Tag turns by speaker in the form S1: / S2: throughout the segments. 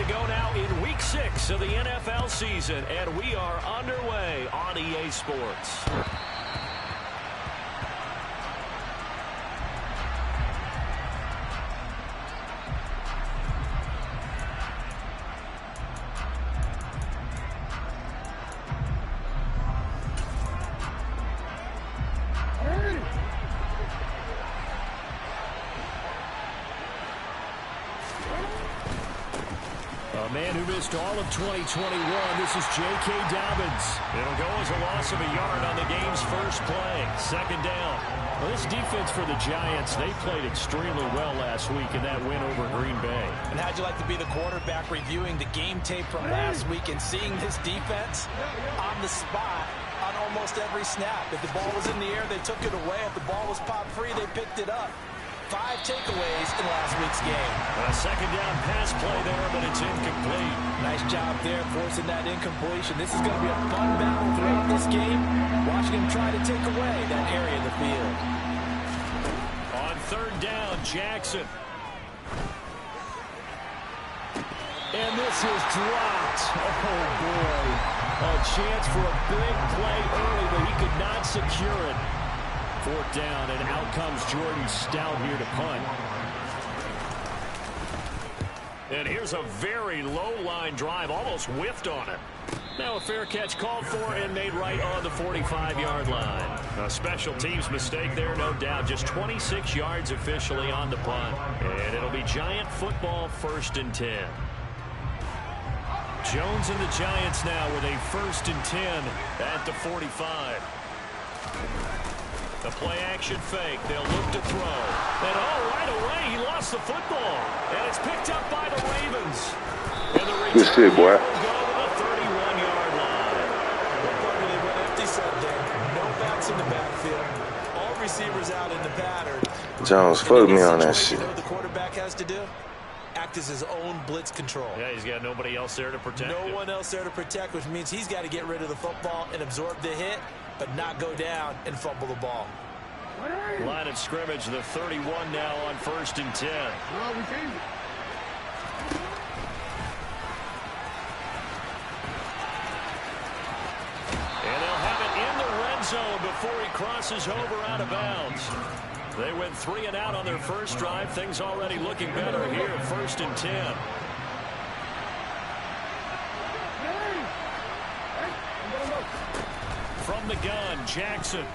S1: to go now in Week 6 of the NFL season, and we are underway on EA Sports.
S2: A man who missed all of 2021, this is J.K. Dobbins.
S1: It'll go as a loss of a yard on the game's first play. Second down.
S2: Well, this defense for the Giants, they played extremely well last week in that win over Green Bay.
S3: And how'd you like to be the quarterback reviewing the game tape from last week and seeing this defense on the spot on almost every snap? If the ball was in the air, they took it away. If the ball was popped free, they picked it up. 5 takeaways in last week's game.
S1: A second down pass play there, but it's incomplete.
S3: Nice job there forcing that incompletion. This is going to be a fun battle throughout this game. Watching him try to take away that area of the field.
S1: On third down, Jackson.
S2: And this is dropped. Oh, boy. A chance for a big play early, but he could not secure it. Fourth down, and out comes Jordan Stout here to punt.
S1: And here's a very low-line drive, almost whiffed on it. Now a fair catch called for and made right on the 45-yard line. A special teams mistake there, no doubt. Just 26 yards officially on the punt. And it'll be Giant football, 1st and 10. Jones and the Giants now with a 1st and 10 at the 45. The play-action fake. They'll look to throw. And, right away, he lost the football. And it's picked up by the Ravens. And the
S4: good shit, boy.
S1: Will go to the 31-yard line.
S3: They went empty Sunday. No backs in the backfield. All receivers out in the pattern.
S4: Jones fucked me on that shit.
S3: You know what the quarterback has to do? Act as his own blitz control.
S1: Yeah, he's got nobody else there to protect him.
S3: No one else there to protect, which means he's got to get rid of the football and absorb the hit, but not go down and fumble the ball.
S1: Line of scrimmage, the 31 now on 1st and 10. And they'll have it in the red zone before he crosses over out of bounds. They went 3 and out on their first drive. Things already looking better here, 1st and 10. From the gun, Jackson.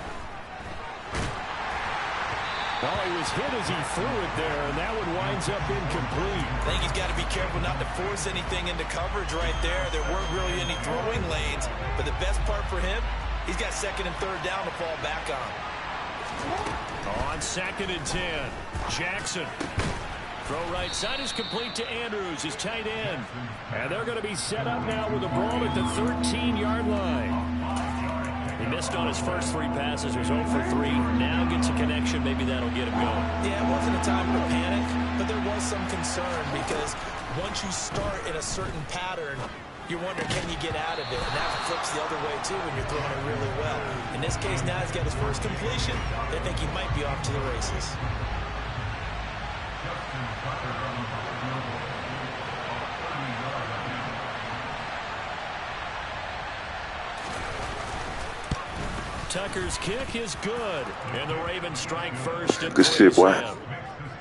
S2: Well, he was hit as he threw it there, and that one winds up incomplete.
S3: I think he's got to be careful not to force anything into coverage right there. There weren't really any throwing lanes, but the best part for him, he's got 2nd and 3rd down to fall back on.
S1: On 2nd and 10, Jackson. Throw right side is complete to Andrews, his tight end.
S2: And they're going to be set up now with a ball at the 13-yard line.
S1: He missed on his first 3 passes, was 0 for 3. Now gets a connection, maybe that'll get him going.
S3: Yeah, it wasn't a time for panic, but there was some concern because once you start in a certain pattern, you're wondering, can you get out of it? And that flips the other way, too, when you're throwing it really well. In this case, now he's got his first completion. They think he might be off to the races.
S1: Tucker's kick is good. And the Ravens strike first.
S4: Good shit, boy.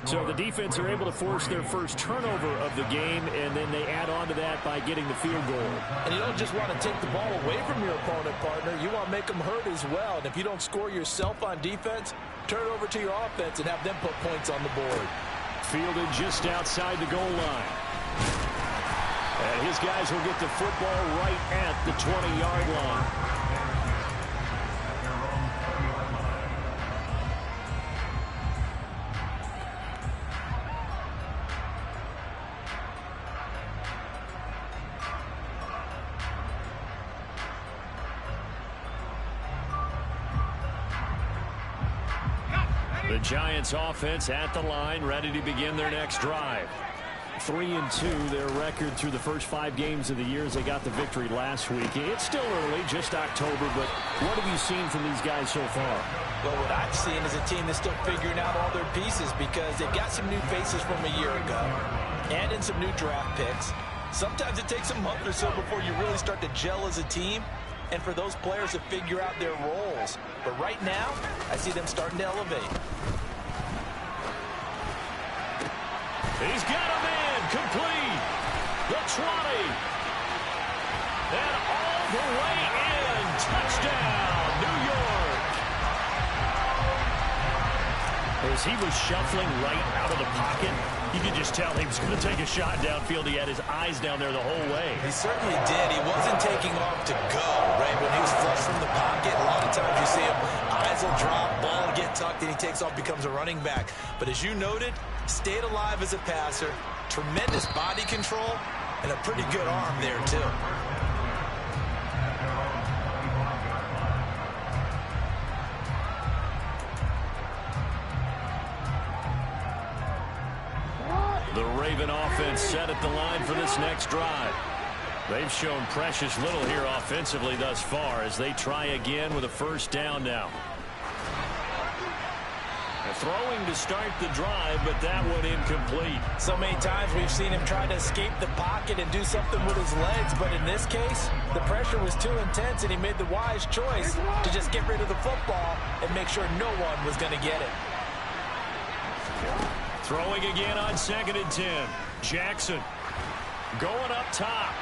S2: So the defense are able to force their first turnover of the game, and then they add on to that by getting the field goal.
S3: And you don't just want to take the ball away from your opponent, partner. You want to make them hurt as well. And if you don't score yourself on defense, turn it over to your offense and have them put points on the board.
S2: Fielded just outside the goal line. And his guys will get the football right at the 20-yard line.
S1: The Giants offense at the line, ready to begin their next drive.
S2: 3-2, their record through the first 5 games of the year as they got the victory last week. It's still early, just October, but what have you seen from these guys so far?
S3: Well, what I've seen is a team that's still figuring out all their pieces because they've got some new faces from a year ago and in some new draft picks. Sometimes it takes a month or so before you really start to gel as a team and for those players to figure out their roles. But right now, I see them starting to elevate.
S2: He's got a man complete. The 20. And all the way in. Touchdown, New York. As he was shuffling right out of the pocket, you could just tell he was going to take a shot downfield. He had his eyes down there the whole way.
S3: He certainly did. He wasn't taking off to go, right? When he was flush from the pocket, a lot of times you see him, eyes will drop, ball will get tucked, and he takes off, becomes a running back. But as you noted, stayed alive as a passer, tremendous body control, and a pretty good arm there, too.
S2: The Raven offense set at the line for this next drive. They've shown precious little here offensively thus far as they try again with a first down now. Throwing to start the drive, but that one incomplete.
S3: So many times we've seen him try to escape the pocket and do something with his legs, but in this case, the pressure was too intense and he made the wise choice to just get rid of the football and make sure no one was going to get it.
S2: Throwing again on 2nd and 10. Jackson going up top.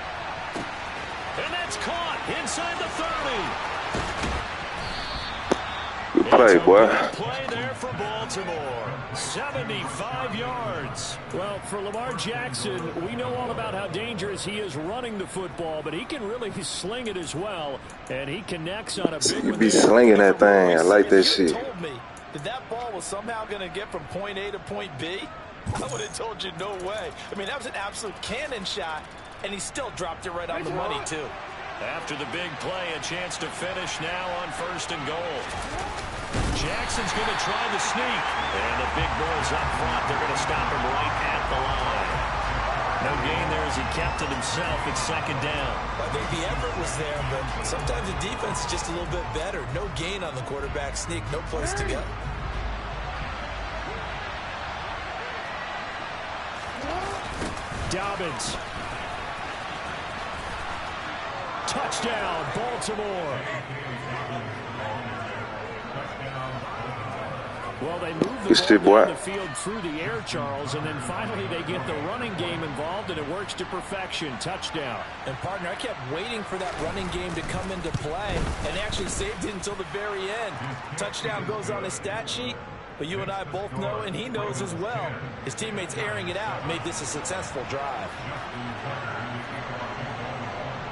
S2: And that's caught inside the 30.
S4: Good play, boy.
S2: Play there for Baltimore. 75 yards. Well, for Lamar Jackson, we know all about how dangerous he is running the football, but he can really sling it as well, and he connects on a big one.
S4: You be slinging that thing. I like that shit.
S3: Told me that that ball was somehow going to get from point A to point B, I would have told you no way. I mean, that was an absolute cannon shot, and he still dropped it right on the money, too.
S2: After the big play, a chance to finish now on 1st and goal. Jackson's going to try the sneak. And the big boys up front, they're going to stop him right at the line. No gain there as he kept it himself at 2nd down.
S3: I think the effort was there, but sometimes the defense is just a little bit better. No gain on the quarterback sneak, no place to go.
S2: Dobbins. Touchdown, Baltimore. Well, they move the ball down the field through the air, Charles, and then finally they get the running game involved, and it works to perfection. Touchdown.
S3: And, partner, I kept waiting for that running game to come into play, and they actually saved it until the very end. Touchdown goes on his stat sheet, but you and I both know, and he knows as well, his teammates airing it out made this a successful drive.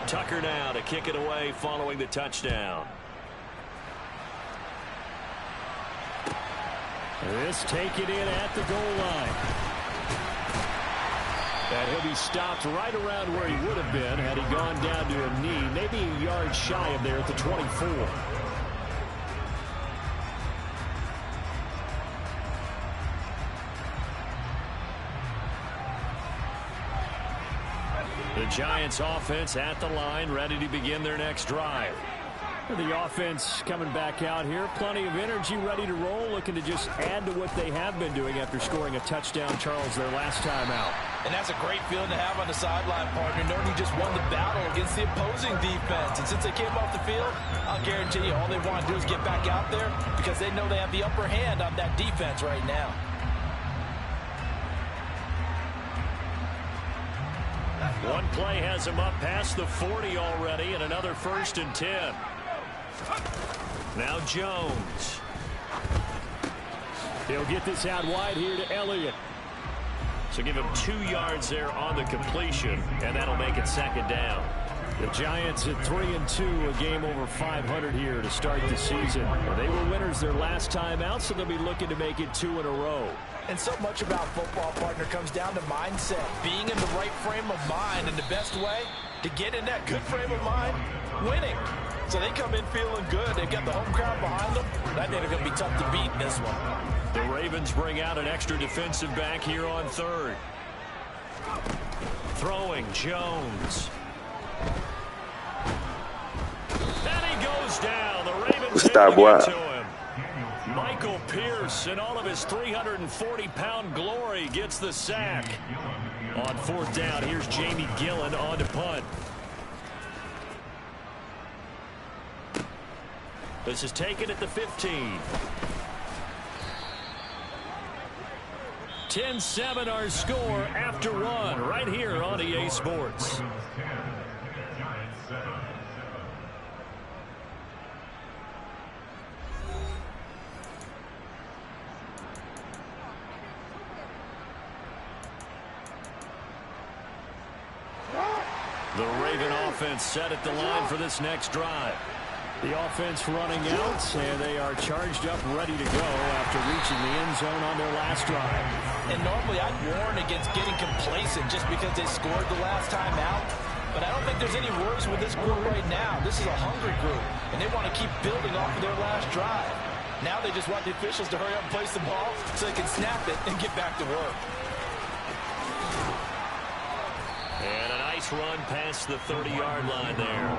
S2: Tucker now to kick it away following the touchdown. This take it in at the goal line. And he'll be stopped right around where he would have been had he gone down to a knee, maybe a yard shy of there at the 24. The Giants offense at the line, ready to begin their next drive. The offense coming back out here, plenty of energy, ready to roll, looking to just add to what they have been doing after scoring a touchdown, Charles, their last time out.
S3: And that's a great feeling to have on the sideline, partner, knowing you just won the battle against the opposing defense. And since they came off the field, I'll guarantee you all they want to do is get back out there because they know they have the upper hand on that defense right now.
S2: One play has him up past the 40 already, and another 1st and 10. Now Jones. He'll get this out wide here to Elliott. So give him 2 yards there on the completion, and that'll make it 2nd down. The Giants at 3-2, a game over 500 here to start the season. They were winners their last time out, so they'll be looking to make it 2 in a row.
S3: And so much about football, partner, comes down to mindset. Being in the right frame of mind, and the best way to get in that good frame of mind, winning. So they come in feeling good. They've got the home crowd behind them. I think they're going to be tough to beat in this one.
S2: The Ravens bring out an extra defensive back here on 3rd. Throwing Jones. And he goes down. The Ravens
S4: stop, boy.
S2: to him. Michael Pierce, in all of his 340-pound glory, gets the sack. On fourth down, here's Jamie Gillen on to punt. This is taken at the 15. 10-7 our score after one right here on EA Sports. The Raven offense set at the line for this next drive. The offense running out, and they are charged up, ready to go after reaching the end zone on their last drive.
S3: And normally I'd warn against getting complacent just because they scored the last time out. But I don't think there's any worries with this group right now. This is a hungry group, and they want to keep building off of their last drive. Now they just want the officials to hurry up and place the ball so they can snap it and get back to work.
S2: And a nice run past the 30-yard line there.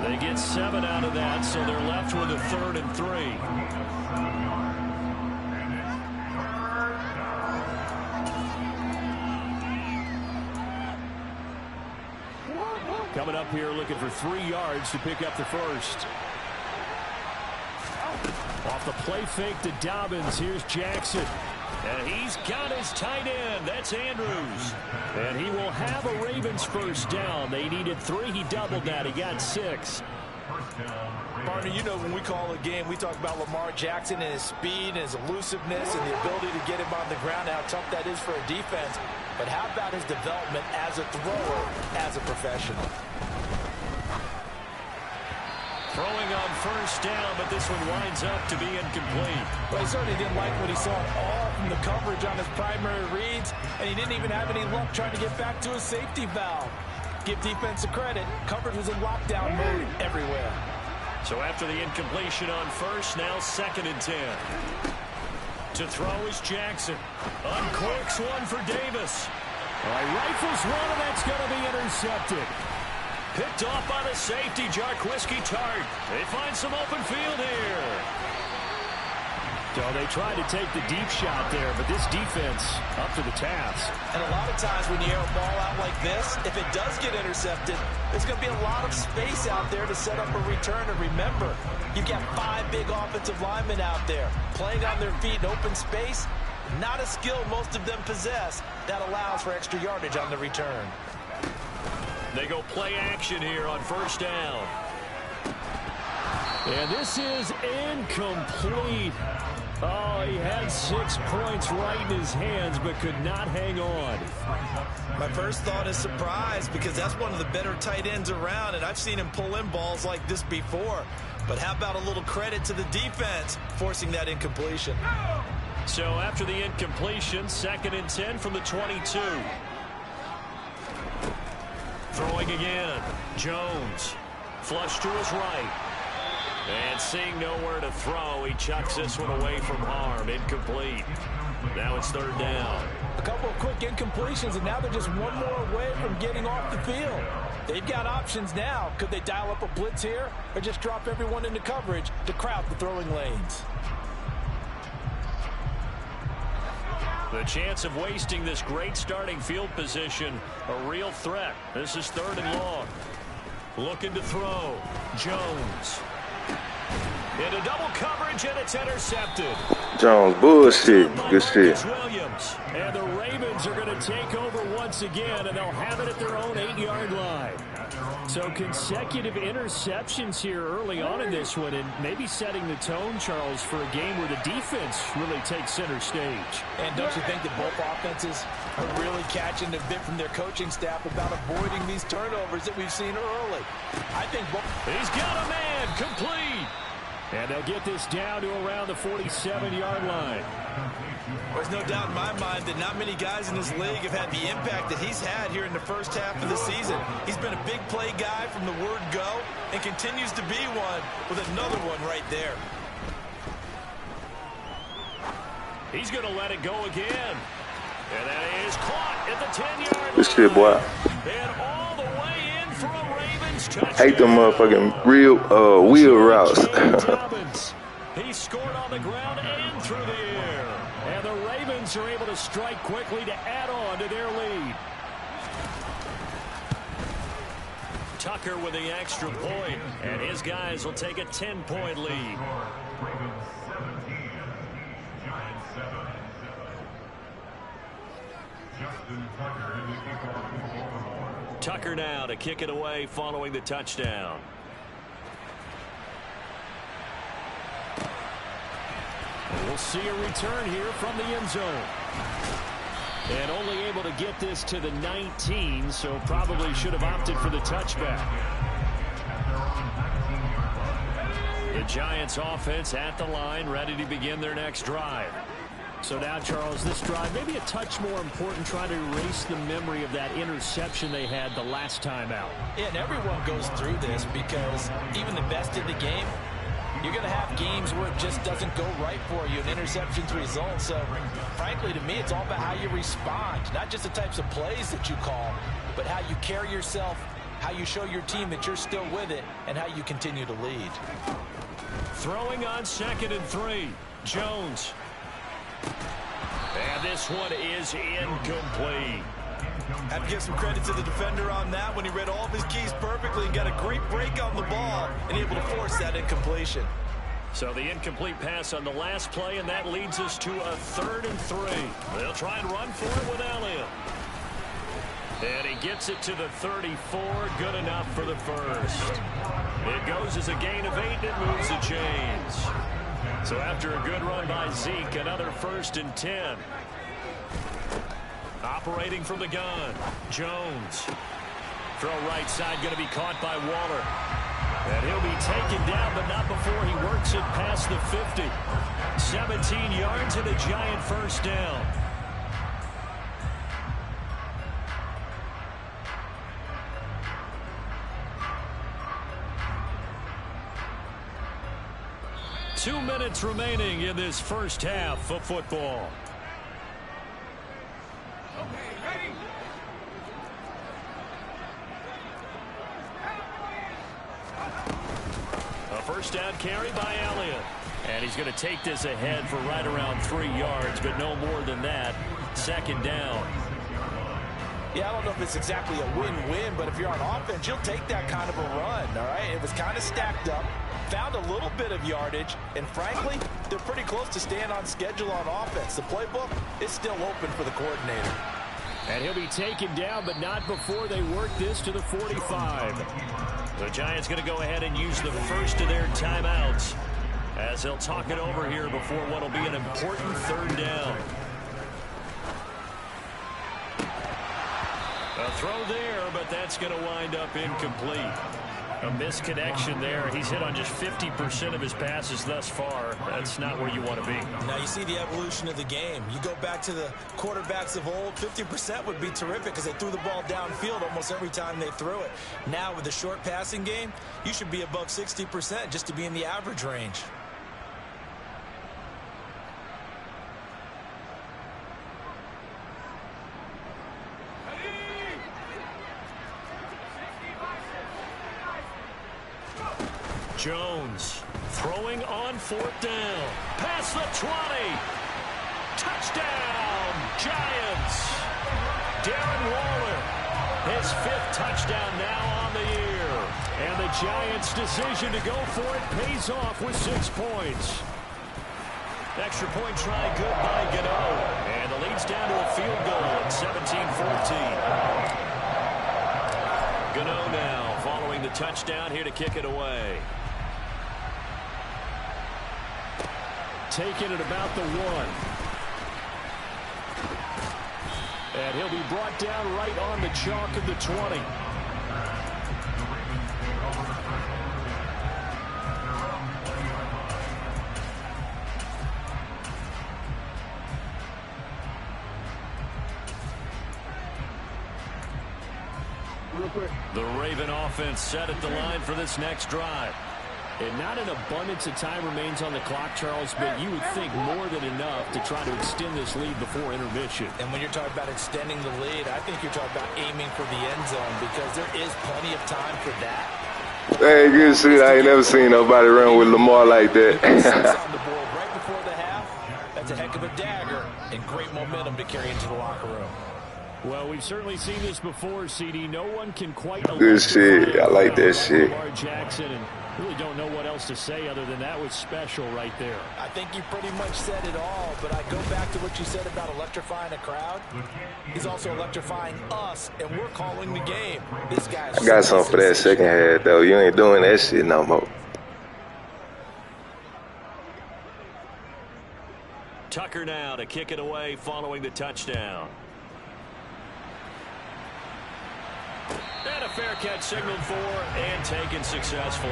S2: They get 7 out of that, so they're left with a 3rd and 3. Coming up here looking for 3 yards to pick up the first. Off the play fake to Dobbins. Here's Jackson. And he's got his tight end. That's Andrews. And he will have a Ravens first down. They needed 3. He doubled that. He got 6.
S3: Partner, you know when we call a game, we talk about Lamar Jackson and his speed and his elusiveness and the ability to get him on the ground, how tough that is for a defense. But how about his development as a thrower, as a professional?
S2: Throwing on first down, but this one winds up to be incomplete.
S3: Well, he certainly didn't like what he saw at all from the coverage on his primary reads, and he didn't even have any luck trying to get back to his safety valve. Give defense a credit. Coverage was in lockdown mode everywhere.
S2: So after the incompletion on first, now 2nd and 10. To throw is Jackson. Uncorks one for Davis. All right, rifles one, and that's going to be intercepted. Picked off by the safety, Jarquiski Tart. They find some open field here. So they tried to take the deep shot there, but this defense up to the task.
S3: And a lot of times when you air a ball out like this, if it does get intercepted, there's going to be a lot of space out there to set up a return. And remember, you've got 5 big offensive linemen out there playing on their feet in open space. Not a skill most of them possess that allows for extra yardage on the return.
S2: They go play action here on first down. And this is incomplete. Oh, he had 6 points right in his hands, but could not hang on.
S3: My first thought is surprise, because that's one of the better tight ends around, and I've seen him pull in balls like this before. But how about a little credit to the defense forcing that incompletion?
S2: So after the incompletion, 2nd and 10 from the 22. Throwing again. Jones. Flush to his right. And seeing nowhere to throw, he chucks this one away from harm. Incomplete. Now it's 3rd down.
S3: A couple of quick incompletions, and now they're just one more away from getting off the field. They've got options now. Could they dial up a blitz here or just drop everyone into coverage to crowd the throwing lanes?
S2: The chance of wasting this great starting field position, a real threat. This is 3rd and long. Looking to throw. Jones. Into double coverage, and it's intercepted.
S4: Jones, bullshit. Good shit.
S2: Williams. And the Ravens are going to take over once again, and they'll have it at their own 8-yard line. So consecutive interceptions here early on in this one, and maybe setting the tone, Charles, for a game where the defense really takes center stage.
S3: And don't you think that both offenses are really catching a bit from their coaching staff about avoiding these turnovers that we've seen early? I think both.
S2: He's got a man, complete. And they'll get this down to around the 47-yard line.
S3: There's no doubt in my mind that not many guys in this league have had the impact that he's had here in the first half of the season. He's been a big play guy from the word go and continues to be one with another one right there.
S2: He's going to let it go again. And that is caught at the 10-yard line.
S4: Good shit, boy.
S2: And all the way in for a Ravens touchdown.
S4: Hate them motherfucking real wheel routes.
S2: He scored on the ground and through the air. And the Ravens are able to strike quickly to add on to their lead. Tucker with the extra point, and his guys will take a 10-point lead. Tucker now to kick it away following the touchdown. We'll see a return here from the end zone. And only able to get this to the 19, so probably should have opted for the touchback. The Giants offense at the line, ready to begin their next drive. So now, Charles, this drive maybe a touch more important, trying to erase the memory of that interception they had the last time out.
S3: Yeah, and everyone goes through this because even the best in the game, you're going to have games where it just doesn't go right for you, and interceptions result. So, frankly, to me, it's all about how you respond, not just the types of plays that you call, but how you carry yourself, how you show your team that you're still with it, and how you continue to lead.
S2: Throwing on 2nd and 3. Jones. And this one is incomplete.
S3: Have to give some credit to the defender on that when he read all of his keys perfectly and got a great break on the ball and able to force that incompletion.
S2: So the incomplete pass on the last play, and that leads us to a 3rd and 3. They'll try and run for it with Elliott. And he gets it to the 34. Good enough for the first. It goes as a gain of 8 and it moves the chains. So after a good run by Zeke, another 1st and 10. Operating from the gun, Jones. Throw right side, going to be caught by Waller. And he'll be taken down, but not before he works it past the 50. 17 yards and a Giant first down. Two minutes remaining in this first half of football. A first down carry by Elliott. And he's going to take this ahead for right around 3 yards, but no more than that. 2nd down.
S3: Yeah, I don't know if it's exactly a win-win, but if you're on offense, you'll take that kind of a run, all right? It was kind of stacked up, found a little bit of yardage, and frankly, they're pretty close to staying on schedule on offense. The playbook is still open for the coordinator.
S2: And he'll be taken down, but not before they work this to the 45. The Giants going to go ahead and use the first of their timeouts as they'll talk it over here before what will be an important 3rd down. A throw there, but that's going to wind up incomplete. A misconnection there. He's hit on just 50% of his passes thus far. That's not where you want to be.
S3: Now you see the evolution of the game. You go back to the quarterbacks of old, 50% would be terrific because they threw the ball downfield almost every time they threw it. Now with the short passing game, you should be above 60% just to be in the average range.
S2: Jones throwing on 4th down. Past the 20. Touchdown, Giants. Darren Waller, his 5th touchdown now on the year. And the Giants' decision to go for it pays off with 6 points. Extra point try good by Gano. And the lead's down to a field goal at 17-14. Gano now following the touchdown here to kick it away. Taken at about the 1. And he'll be brought down right on the chalk of the 20. The Raven offense set at the line for this next drive. And not an abundance of time remains on the clock, Charles, but you would think more than enough to try to extend this lead before intermission.
S3: And when you're talking about extending the lead, I think you're talking about aiming for the end zone because there is plenty of time for that.
S4: Hey, good shit. I ain't never seen nobody run with Lamar like that.
S3: On the board right before the half. That's a heck of a dagger and great momentum to carry into the locker room.
S2: Well, we've certainly seen this before, CD. No one can quite
S4: Good shit. I like that shit.
S2: Lamar Jackson, and really don't know what else to say other than that was special right there.
S3: I think you pretty much said it all, but I go back to what you said about electrifying a crowd. He's also electrifying us, and we're calling the game. This guy's
S4: I got something for that second half, though. You ain't doing that shit no more.
S1: Tucker now to kick it away following the touchdown. And a fair catch signaled for and taken successfully.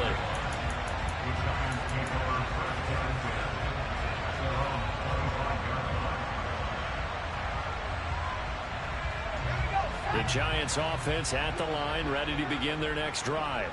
S1: The Giants offense at the line, ready to begin their next drive.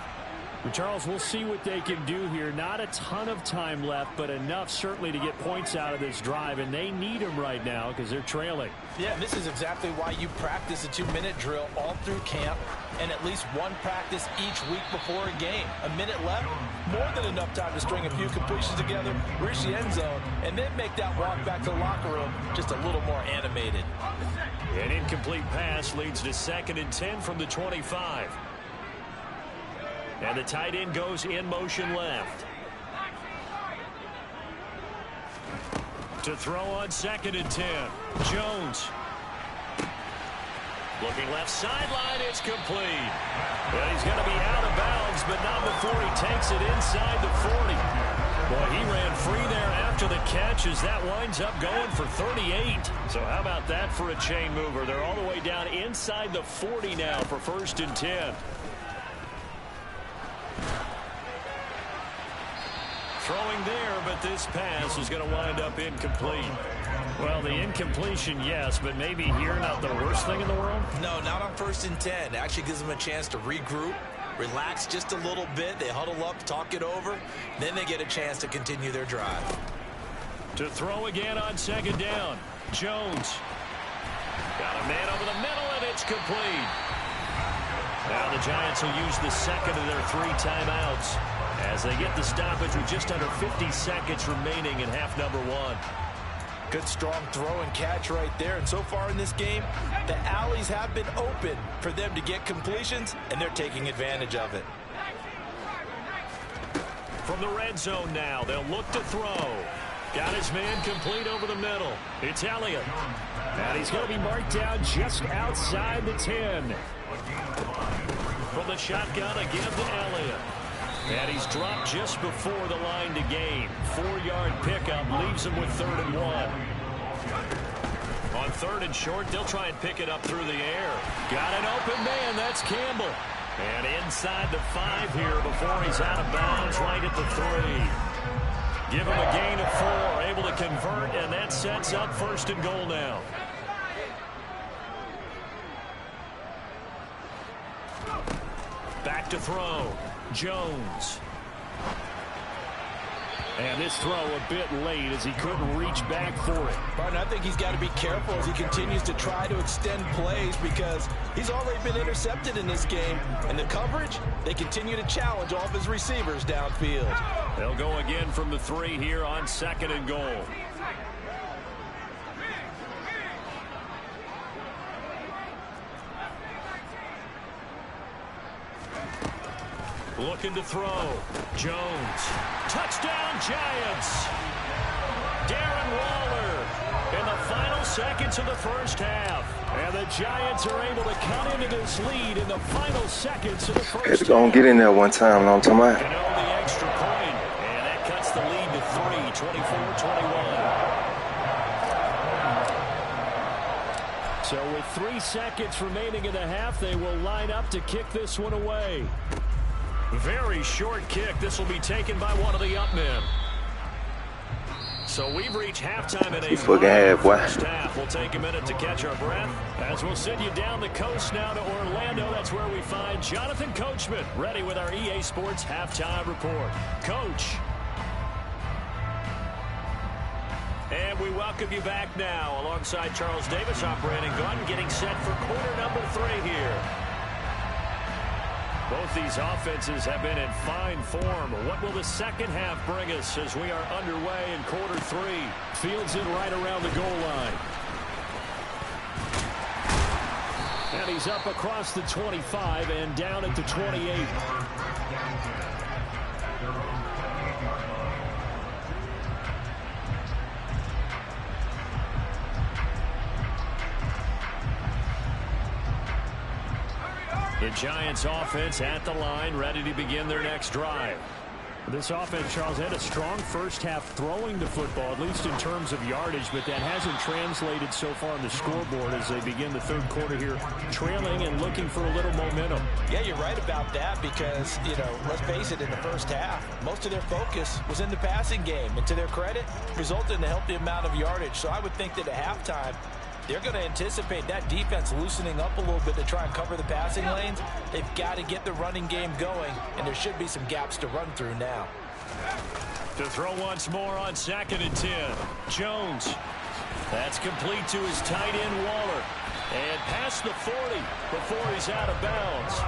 S2: Well, Charles, we'll see what they can do here. Not a ton of time left, but enough certainly to get points out of this drive, and they need them right now because they're trailing.
S3: Yeah, this is exactly why you practice a 2-minute drill all through camp and at least one practice each week before a game. A minute left, more than enough time to string a few completions together, reach the end zone, and then make that walk back to the locker room just a little more animated.
S1: An incomplete pass leads to 2nd and 10 from the 25. And the tight end goes in motion left. To throw on 2nd and 10. Jones. Looking left sideline, it's complete. Well, he's going to be out of bounds, but not before he takes it inside the 40. Boy, he ran free there after the catch as that winds up going for 38. So how about that for a chain mover? They're all the way down inside the 40 now for 1st and 10. Throwing there, but this pass is going to wind up incomplete.
S2: Well, the incompletion, yes, but maybe here not the worst thing in the world?
S3: No, not on 1st and 10. It actually gives them a chance to regroup, relax just a little bit. They huddle up, talk it over. Then they get a chance to continue their drive.
S1: To throw again on 2nd down. Jones. Got a man over the middle, and it's complete. Now the Giants will use the 2nd of their 3 timeouts as they get the stoppage with just under 50 seconds remaining in half number 1.
S3: Good strong throw and catch right there. And so far in this game, the alleys have been open for them to get completions, and they're taking advantage of it.
S1: From the red zone now, they'll look to throw. Got his man complete over the middle. It's Elliott.
S2: And he's going to be marked down just outside the 10.
S1: From the shotgun again to Elliott. And he's dropped just before the line to gain. 4-yard pickup leaves him with 3rd and 1. On 3rd and short, they'll try and pick it up through the air. Got an open man. That's Campbell. And inside the 5 here before he's out of bounds right at the 3. Give him a gain of 4. Able to convert, and that sets up 1st and goal now. Back to throw. Jones.
S2: And this throw a bit late as he couldn't reach back for it.
S3: Martin, I think he's got to be careful as he continues to try to extend plays because he's already been intercepted in this game. And the coverage, they continue to challenge all of his receivers downfield.
S1: They'll go again from the 3 here on 2nd and goal. Looking to throw. Jones. Touchdown, Giants. Darren Waller in the final seconds of the 1st half. And the Giants are able to cut into this lead in the final seconds of the 1st half.
S4: It's going to get in there one time, know what I'm talking about?
S1: And on the extra point. And that cuts the lead to 3, 24-21.
S2: So with 3 seconds remaining in the half, they will line up to kick this one away.
S1: Very short kick. This will be taken by one of the up men. So we've reached halftime in a
S4: fucking halfway.
S1: first half. We'll take a minute to catch our breath as we'll send you down the coast now to Orlando. That's where we find Jonathan Coachman ready with our EA Sports halftime report. Coach. And we welcome you back now alongside Charles Davis, operating gun, getting set for quarter number 3 here. Both these offenses have been in fine form. What will the second half bring us as we are underway in quarter 3?
S2: Fields it right around the goal line. And he's up across the 25 and down at the 28.
S1: The Giants offense at the line, ready to begin their next drive.
S2: This offense, Charles, had a strong first half throwing the football, at least in terms of yardage, but that hasn't translated so far on the scoreboard as they begin the third quarter here, trailing and looking for a little momentum.
S3: Yeah, you're right about that because, let's face it, in the first half, most of their focus was in the passing game. And to their credit, resulted in a healthy amount of yardage. So I would think that at halftime, they're going to anticipate that defense loosening up a little bit to try and cover the passing lanes. They've got to get the running game going, and there should be some gaps to run through now.
S1: To throw once more on 2nd and 10. Jones. That's complete to his tight end, Waller. And past the 40 before he's out of bounds.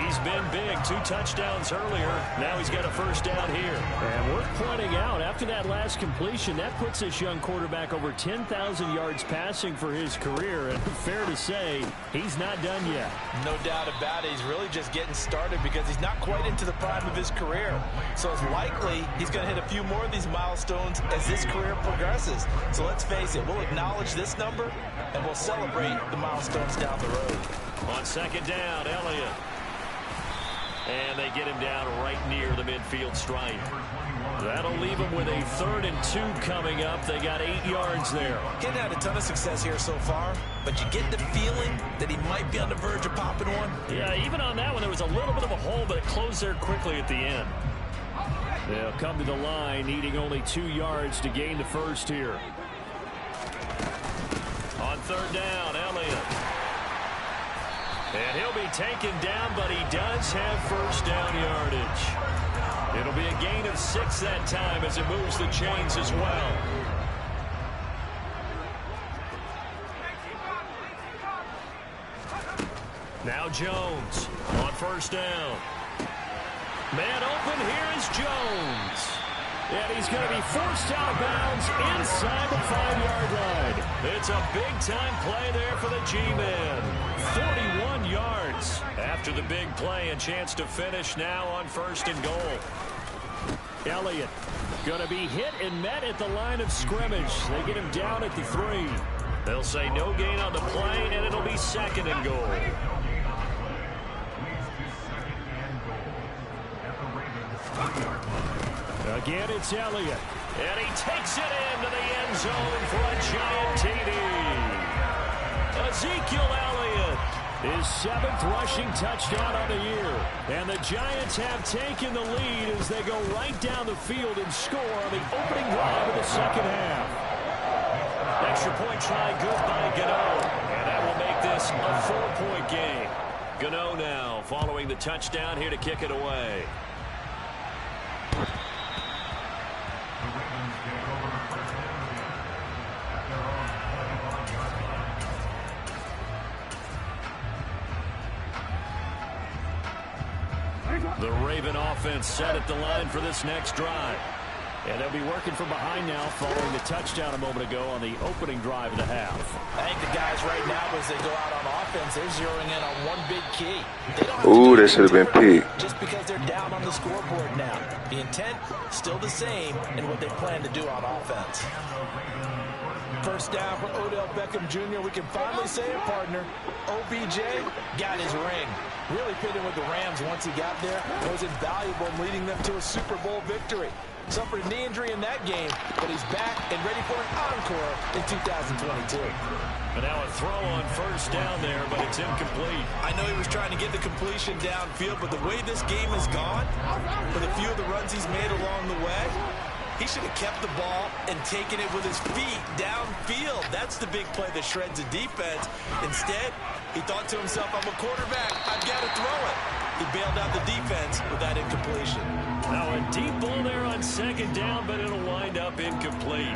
S1: He's been big. 2 touchdowns earlier. Now he's got a first down here.
S2: And worth pointing out, after that last completion, that puts this young quarterback over 10,000 yards passing for his career. And fair to say, he's not done yet.
S3: No doubt about it. He's really just getting started because he's not quite into the prime of his career. So it's likely he's going to hit a few more of these milestones as this career progresses. So let's face it, we'll acknowledge this number and we'll celebrate the milestones down the road.
S1: On 2nd down, Elliott. And they get him down right near the midfield stripe. That'll leave him with a 3rd and 2 coming up. They got 8 yards there.
S3: Getting had a ton of success here so far, but you get the feeling that he might be on the verge of popping one.
S1: Yeah, even on that one, there was a little bit of a hole, but it closed there quickly at the end.
S2: They'll come to the line, needing only 2 yards to gain the first here.
S1: On 3rd down, Elliott. And he'll be taken down, but he does have first down yardage. It'll be a gain of 6 that time as it moves the chains as well. Now Jones on 1st down. Man open, here is Jones. And he's going to be forced out of bounds inside the 5-yard line. It's a big-time play there for the G-Men. 41 yards after the big play, and chance to finish now on 1st and goal.
S2: Elliott going to be hit and met at the line of scrimmage. They get him down at the 3.
S1: They'll say no gain on the play, and it'll be 2nd and goal.
S2: Again, it's Elliott.
S1: And he takes it into the end zone for a giant TD. Ezekiel Elliott.
S2: His 7th rushing touchdown on the year. And the Giants have taken the lead as they go right down the field and score on the opening drive of the second half.
S1: Extra point try good by Gano. And that will make this a 4-point game. Gano now following the touchdown here to kick it away. The Raven offense set at the line for this next drive.
S2: And they'll be working from behind now following the touchdown a moment ago on the opening drive of the half.
S3: I think the guys right now, as they go out on offense, they're zeroing in on one big key. They don't have
S4: Ooh, that should have been picked.
S3: just because they're down on the scoreboard now. The intent still the same in what they plan to do on offense. First down for Odell Beckham Jr. We can finally say it, partner. OBJ got his ring. Really fitting with the Rams once he got there. It was invaluable in leading them to a Super Bowl victory. Suffered a knee injury in that game, but he's back and ready for an encore in 2022.
S1: And now a throw on first down there, but it's incomplete.
S3: I know he was trying to get the completion downfield, but the way this game has gone, with a few of the runs he's made along the way, he should have kept the ball and taken it with his feet downfield. That's the big play that shreds the defense. Instead, he thought to himself, I'm a quarterback, I've got to throw it. He bailed out the defense with that incompletion.
S1: Now a deep ball there on second down, but it'll wind up incomplete.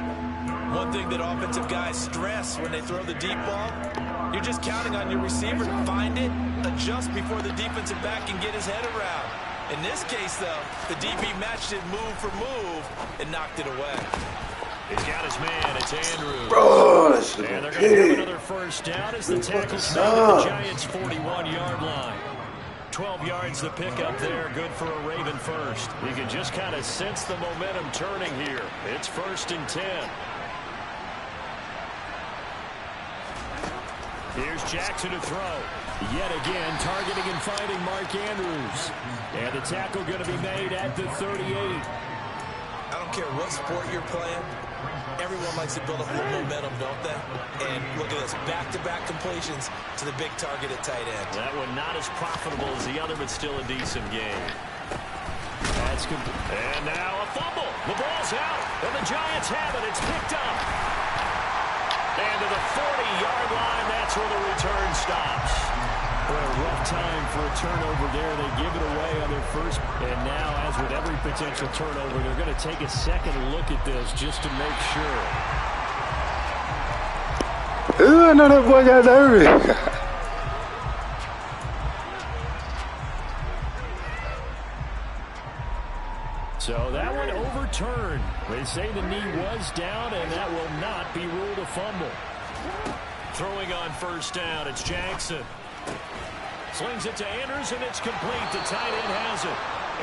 S3: One thing that offensive guys stress when they throw the deep ball, you're just counting on your receiver to find it, adjust before the defensive back can get his head around. In this case, though, the DB matched it move for move and knocked it away.
S1: He's got his man. It's Andrews.
S4: Bro, that's
S1: and they're going to have another first down as the tackle's made at the Giants' 41-yard line. 12 yards to pick up there. Good for a Raven first. You can just kind of sense the momentum turning here. It's 1st and 10. Here's Jackson to throw. Yet again, targeting and finding Mark Andrews. And the tackle going to be made at the 38.
S3: I don't care what sport you're playing. Everyone likes to build up a little momentum, don't they? And look at this, back-to-back completions to the big target at tight end.
S1: That one not as profitable as the other, but still a decent game. That's good. And now a fumble. The ball's out, and the Giants have it. It's picked up. And to the 40-yard line, that's where the return stops. Well, a rough time for a turnover there. They give it away on their first. And now, as with every potential turnover, they're going to take a second look at this just to make sure.
S4: Ooh, I know that boy got nervous.
S2: So that one overturned. They say the knee was down, and that will not be ruled a fumble.
S1: Throwing on first down, it's Jackson. Slings it to Andrews, and it's complete. The tight end has it.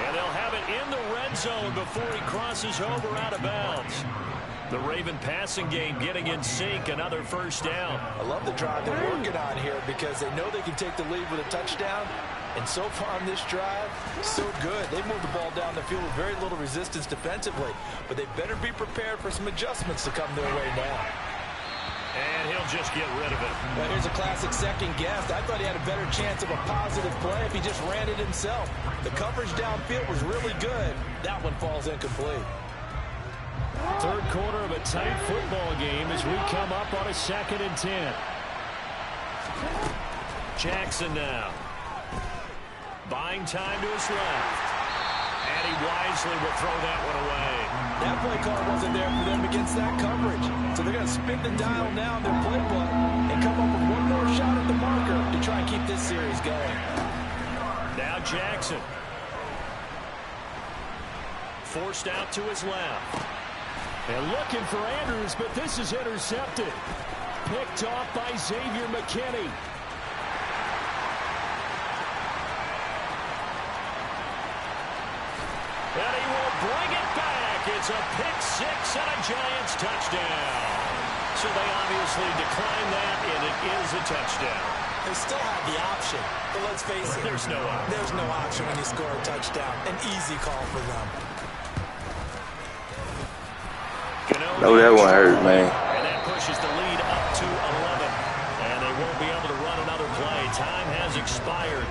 S1: And they'll have it in the red zone before he crosses over out of bounds. The Raven passing game getting in sync. Another first down.
S3: I love the drive they're working on here because they know they can take the lead with a touchdown. And so far on this drive, so good. They moved the ball down the field with very little resistance defensively. But they better be prepared for some adjustments to come their way now.
S1: And he'll just get rid of it.
S3: Well, here's a classic second guess. I thought he had a better chance of a positive play if he just ran it himself. The coverage downfield was really good. That one falls incomplete.
S2: Third quarter of a tight football game as we come up on a 2nd and 10.
S1: Jackson now. Buying time to his left. And he wisely will throw that one away.
S3: That play call wasn't there for them against that coverage. So they're going to spin the dial now in their playbook and come up with one more shot at the marker to try and keep this series going.
S1: Now Jackson. Forced out to his left.
S2: And looking for Andrews, but this is intercepted. Picked off by Xavier McKinney.
S1: And he will bring it back. It's a pick six and a Giants touchdown. So they obviously declined that, and it is a touchdown.
S3: They still have the option, but let's face it.
S1: There's no option.
S3: There's no option when you score a touchdown. An easy call for them.
S4: No, that one hurt, man.
S1: And that pushes the lead up to 11. And they won't be able to run another play. Time has expired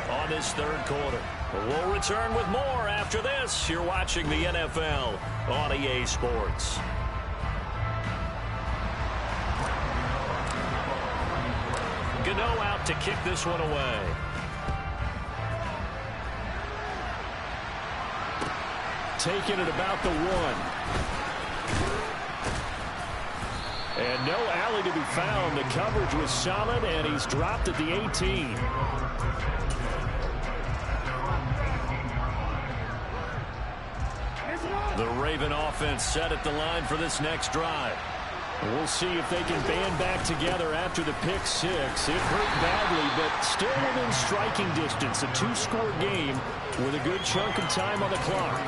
S1: on this third quarter. We'll return with more after this. You're watching the NFL on EA Sports. Gano out to kick this one away.
S2: Taking it about the 1. And no alley to be found. The coverage was solid, and he's dropped at the 18.
S1: The Raven offense set at the line for this next drive.
S2: We'll see if they can band back together after the pick six. It hurt badly, but still within striking distance. A 2-score game with a good chunk of time on the clock.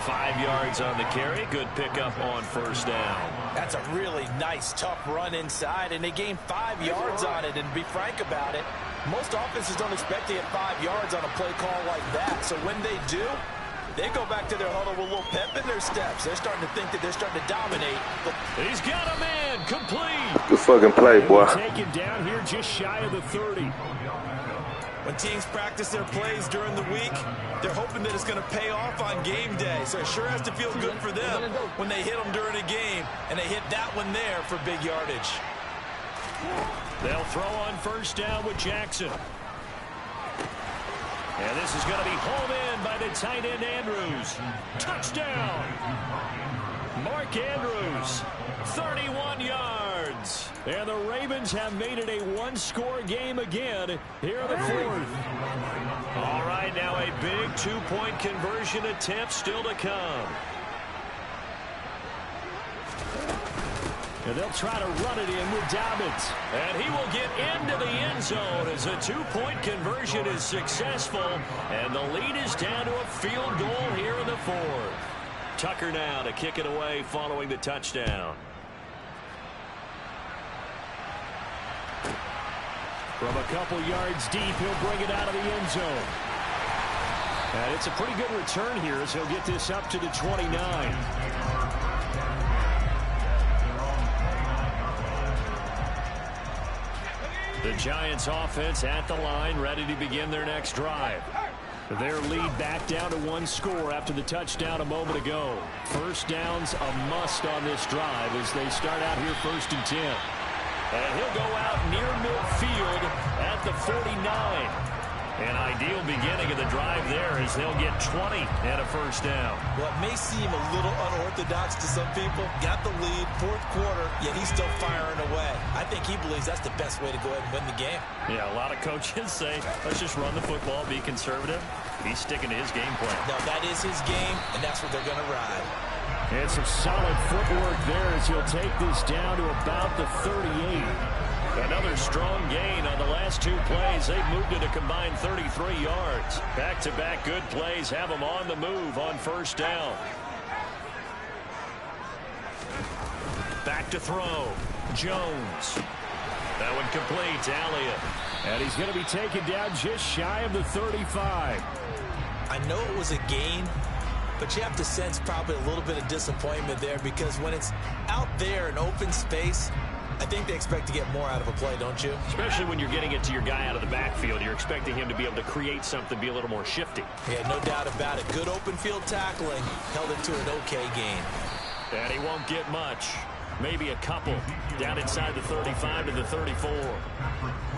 S1: 5 yards on the carry. Good pickup on first down.
S3: That's a really nice, tough run inside, and they gained 5 yards on it. And to be frank about it, most offenses don't expect to get 5 yards on a play call like that. So when they do, they go back to their huddle with a little pep in their steps. They're starting to think that they're starting to dominate. But
S1: he's got a man complete.
S4: Good fucking play, boy.
S2: Taken down here just shy of the 30.
S3: When teams practice their plays during the week, they're hoping that it's going to pay off on game day. So it sure has to feel good for them when they hit them during a game, and they hit that one there for big yardage.
S1: They'll throw on first down with Jackson. And this is going to be home in by the tight end Andrews. Touchdown! Mark Andrews. 31 yards.
S2: And the Ravens have made it a one-score game again here in the fourth.
S1: All right, now a big two-point conversion attempt still to come.
S2: And they'll try to run it in with Dobbins.
S1: And he will get into the end zone as a two-point conversion is successful. And the lead is down to a field goal here in the fourth. Tucker now to kick it away following the touchdown.
S2: From a couple yards deep, he'll bring it out of the end zone. And it's a pretty good return here as he'll get this up to the 29.
S1: The Giants offense at the line, ready to begin their next drive.
S2: Their lead back down to one score after the touchdown a moment ago. First down's a must on this drive as they start out here 1st and 10.
S1: And he'll go out near midfield at the 49. An ideal beginning of the drive there as they'll get 20 and a first down.
S3: Well, it may seem a little unorthodox to some people. Got the lead, fourth quarter, yet he's still firing away. I think he believes that's the best way to go ahead and win the game.
S1: Yeah, a lot of coaches say, let's just run the football, be conservative. He's sticking to his game plan.
S3: No, that is his game, and that's what they're going to ride.
S2: And some solid footwork there as he'll take this down to about the 38.
S1: Another strong gain on the last two plays. They've moved it a combined 33 yards. Back-to-back good plays have them on the move on first down. Back to throw. Jones. That one complete to Elliott.
S2: And he's going to be taken down just shy of the 35.
S3: I know it was a gain, but you have to sense probably a little bit of disappointment there because when it's out there in open space, I think they expect to get more out of a play, don't you?
S1: Especially when you're getting it to your guy out of the backfield. You're expecting him to be able to create something, be a little more shifty.
S3: Yeah, no doubt about it. Good open field tackling held it to an okay gain.
S1: And he won't get much. Maybe a couple down inside the 35 to the 34.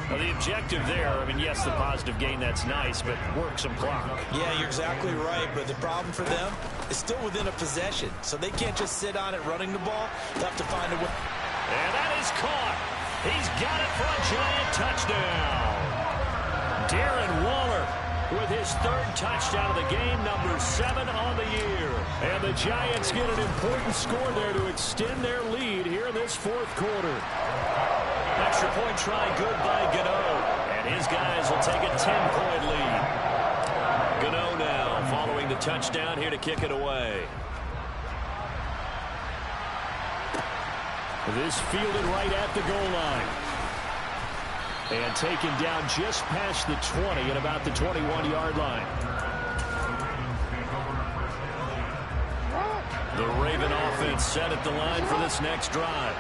S1: Well, the objective there, I mean, yes, the positive gain, that's nice, but work some clock.
S3: Yeah, you're exactly right, but the problem for them is still within a possession, so they can't just sit on it running the ball. They'll have to find a way.
S1: And that is caught. He's got it for a giant touchdown. Darren Waller with his third touchdown of the game, number 7 on the year.
S2: And the Giants get an important score there to extend their lead here in this fourth quarter.
S1: Extra point try good by Gano. And his guys will take a 10-point lead. Gano now following the touchdown here to kick it away.
S2: This fielded right at the goal line. And taken down just past the 20 at about the 21-yard line.
S1: The Raven offense set at the line for this next drive.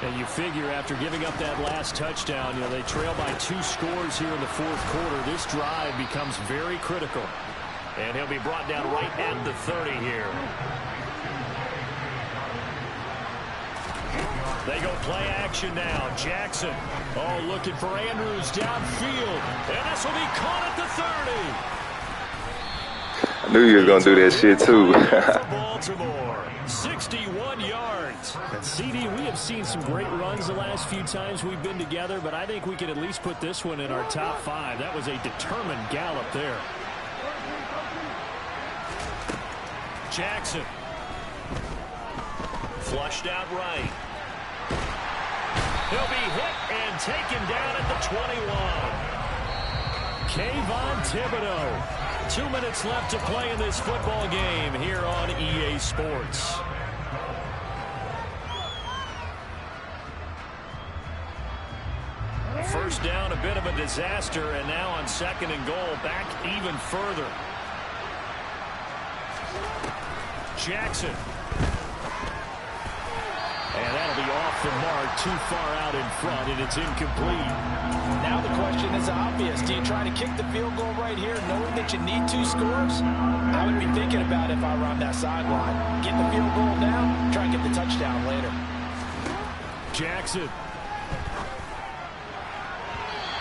S2: And you figure after giving up that last touchdown, they trail by 2 scores here in the fourth quarter. This drive becomes very critical.
S1: And he'll be brought down right at the 30 here. They go play action now. Jackson.
S2: Oh, looking for Andrews downfield.
S1: And this will be caught at the 30.
S4: I knew you were going to do that shit, too.
S1: For Baltimore. 61 yards.
S2: And CD, we have seen some great runs the last few times we've been together, but I think we can at least put this one in our top 5. That was a determined gallop there.
S1: Jackson. Flushed out right. He'll be hit and taken down at the 21.
S2: Kayvon Thibodeau.
S1: 2 minutes left to play in this football game here on EA Sports. First down, a bit of a disaster, and now on 2nd and goal, back even further. Jackson.
S2: And that'll be off the mark, too far out in front, and it's incomplete.
S3: Now the question is obvious. Do you try to kick the field goal right here knowing that you need 2 scores? I would be thinking about if I were on that sideline. Get the field goal now, try and get the touchdown later.
S2: Jackson.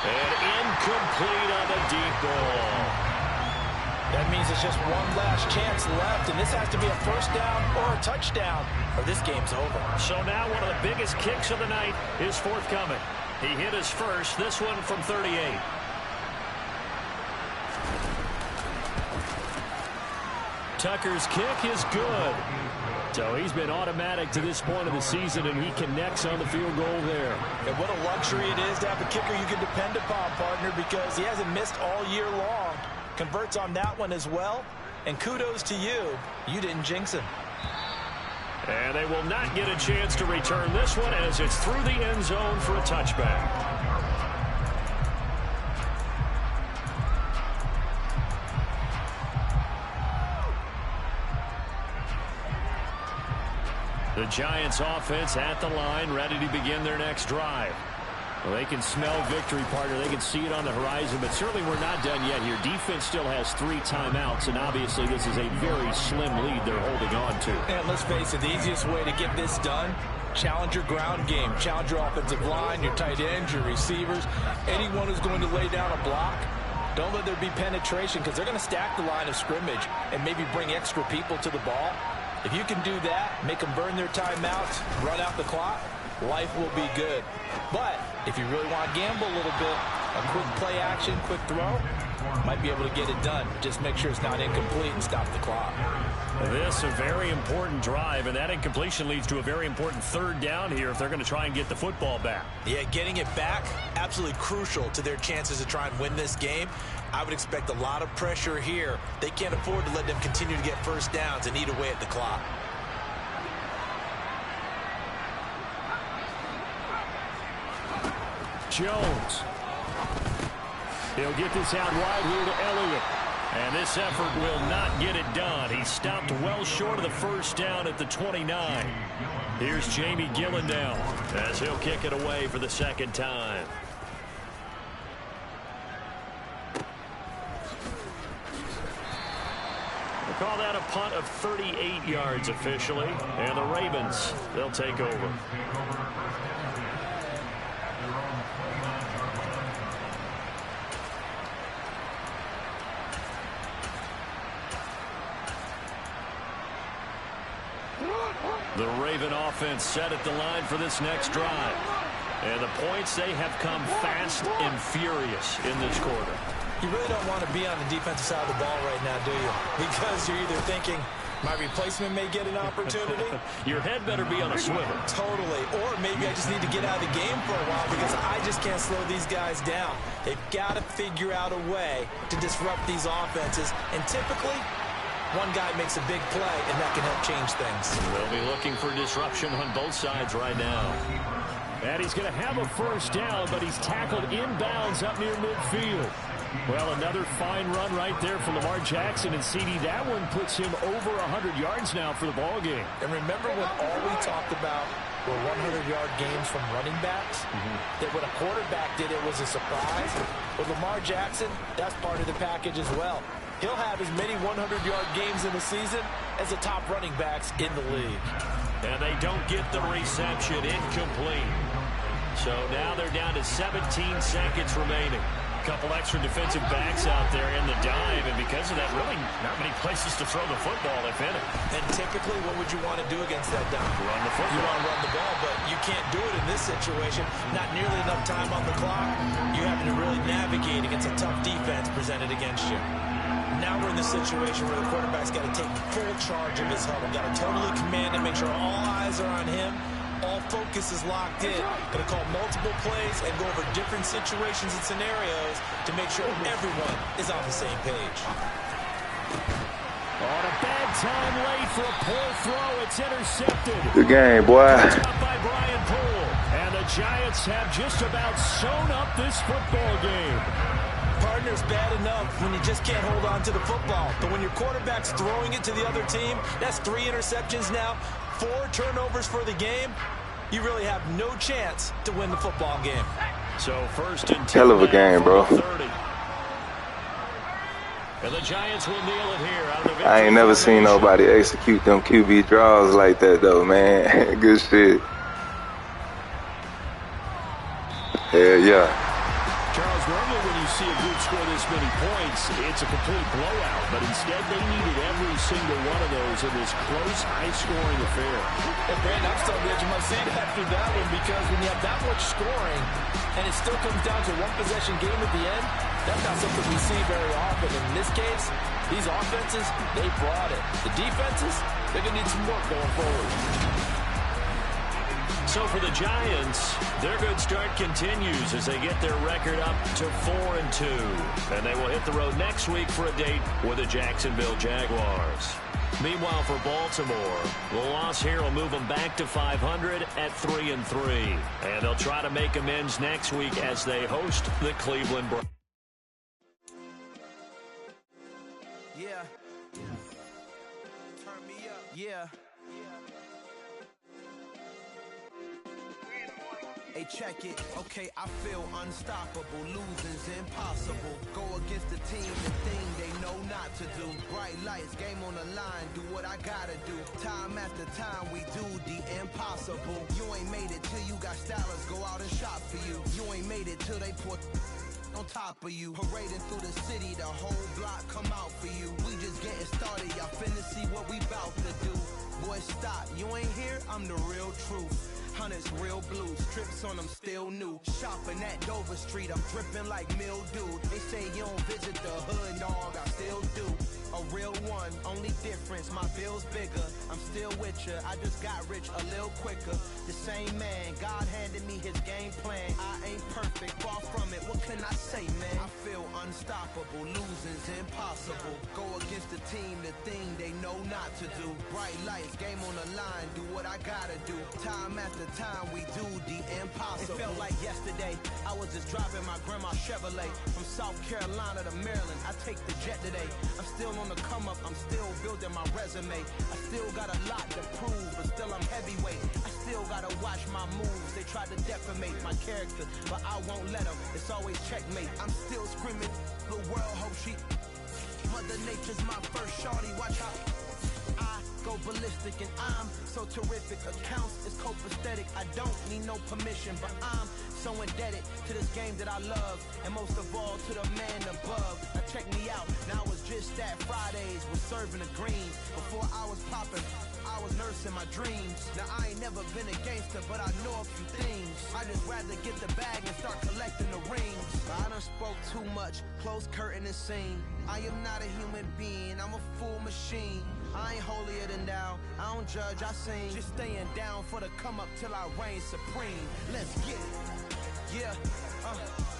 S1: And incomplete on the deep ball.
S3: That means it's just one last chance left, and this has to be a first down or a touchdown, or this game's over.
S1: So now one of the biggest kicks of the night is forthcoming. He hit his first, this one from 38. Tucker's kick is good. So he's been automatic to this point of the season, and he connects on the field goal there.
S3: And what a luxury it is to have a kicker you can depend upon, partner, because he hasn't missed all year long. Converts on that one as well. And kudos to you. You didn't jinx him.
S1: And they will not get a chance to return this one as it's through the end zone for a touchback. The Giants offense at the line, ready to begin their next drive. Well, they can smell victory, partner. They can see it on the horizon, but certainly we're not done yet here. Defense still has 3 timeouts, and obviously this is a very slim lead they're holding on to.
S3: And let's face it, the easiest way to get this done, challenge your ground game. Challenge your offensive line, your tight ends, your receivers, anyone who's going to lay down a block. Don't let there be penetration because they're going to stack the line of scrimmage and maybe bring extra people to the ball. If you can do that, make them burn their timeouts, run out the clock, life will be good. But if you really want to gamble a little bit, a quick play action, quick throw, might be able to get it done. Just make sure it's not incomplete and stop the clock.
S1: This a very important drive, and that incompletion leads to a very important third down here if they're going to try and get the football back.
S3: Yeah, getting it back, absolutely crucial to their chances to try and win this game. I would expect a lot of pressure here. They can't afford to let them continue to get first downs and eat away at the clock.
S1: Jones. He'll get this out wide here to Elliott. And this effort will not get it done. He stopped well short of the first down at the 29. Here's Jamie Gillen down as he'll kick it away for the second time. We'll call that a punt of 38 yards officially. And the Ravens, they'll take over. The Raven offense set at the line for this next drive. And the points, they have come fast and furious in this quarter.
S3: You really don't want to be on the defensive side of the ball right now, do you? Because you're either thinking, my replacement may get an opportunity.
S1: Your head better be on a swivel.
S3: Totally. Or maybe I just need to get out of the game for a while because I just can't slow these guys down. They've got to figure out a way to disrupt these offenses. And typically, one guy makes a big play, and that can help change things.
S1: They'll be looking for disruption on both sides right now. And he's going to have a first down, but he's tackled inbounds up near midfield. Well, another fine run right there for Lamar Jackson. And CD, that one puts him over 100 yards now for the ball game.
S3: And remember when all we talked about were 100-yard games from running backs? That when a quarterback did it was a surprise. With Lamar Jackson, that's part of the package as well. He'll have as many 100-yard games in the season as the top running backs in the league.
S1: And they don't get the reception, incomplete. So now they're down to 17 seconds remaining. A couple extra defensive backs out there in the dime, and because of that, really not many places to throw the football, if any.
S3: And typically, what would you want to do against that dime?
S1: Run the football.
S3: You want to run the ball, but you can't do it in this situation. Not nearly enough time on the clock. You're having to really navigate against a tough defense presented against you. Now we're in the situation where the quarterback's got to take full charge of his huddle. Got to totally command and make sure all eyes are on him. All focus is locked in. Going to call multiple plays and go over different situations and scenarios to make sure everyone is on the same page.
S2: On a bad time late for a poor throw. It's intercepted.
S4: Good game, boy.
S2: Top by Brian Poole. And the Giants have just about sewn up this football game.
S3: Partner's bad enough when you just can't hold on to the football. But when your quarterback's throwing it to the other team, that's 3 interceptions now, 4 turnovers for the game. You really have no chance to win the football game.
S1: So first and 10.
S4: Hell of a game, bro.
S1: 30. And the Giants will nail it here out of the victory.
S4: I ain't never seen nobody execute them QB draws like that, though, man. Good shit. Hell yeah.
S2: Charles, normally when you see a group score this many points, it's a complete blowout. But instead, they needed every single one of those in this close, high-scoring affair.
S3: And Brandon, I'm still on the edge of my seat after that one, because when you have that much scoring and it still comes down to one-possession game at the end, that's not something we see very often. In this case, these offenses, they brought it. The defenses, they're going to need some work going forward.
S1: So for the Giants, their good start continues as they get their record up to 4-2. And they will hit the road next week for a date with the Jacksonville Jaguars. Meanwhile, for Baltimore, the loss here will move them back to 500 at 3-3. And they'll try to make amends next week as they host the Cleveland Browns.
S5: Yeah. Turn me up. Yeah. Hey, check it. Okay, I feel unstoppable. Losing's impossible. Go against the team, the thing they know not to do. Bright lights, game on the line. Do what I gotta do. Time after time, we do the impossible. You ain't made it till you got stylers go out and shop for you. You ain't made it till they put on top of you. Parading through the city, the whole block come out for you. We just getting started, y'all finna see what we bout to do. Boy, stop, you ain't here, I'm the real truth. Hunters, real blues, strips on them still new. Shopping at Dover Street, I'm dripping like mildew. They say you don't visit the hood, dog, I still do. A real one, only difference, my bill's bigger. I'm still with ya, I just got rich a little quicker. The same man, God handed me his game plan. I ain't perfect, far from it, what can I say, man? I feel unstoppable, losing's impossible. Go against the team, the thing they know not to do. Bright lights, game on the line, do what I gotta do. Time after time, we do the impossible. It felt like yesterday, I was just driving my grandma's Chevrolet. From South Carolina to Maryland, I take the jet today. I'm still on the come up, I'm still building my resume. I still got a lot to prove, but still I'm heavyweight. I still gotta watch my moves. They try to defamate my character, but I won't let them. It's always checkmate. I'm still screaming, the world hope she. Mother Nature's my first shorty, watch how I go ballistic and I'm so terrific. Accounts is copacetic. I don't need no permission, but I'm so indebted to this game that I love, and most of all to the man above. Now check me out, now it's just that Fridays was serving the greens. Before I was popping, I was nursing my dreams. Now I ain't never been a gangster, but I know a few things. I just rather get the bag and start collecting the rings. I done spoke too much, close curtain and scene. I am not a human being, I'm a full machine. I ain't holier than thou, I don't judge, I sing. Just staying down for the come up till I reign supreme. Let's get it. Yeah,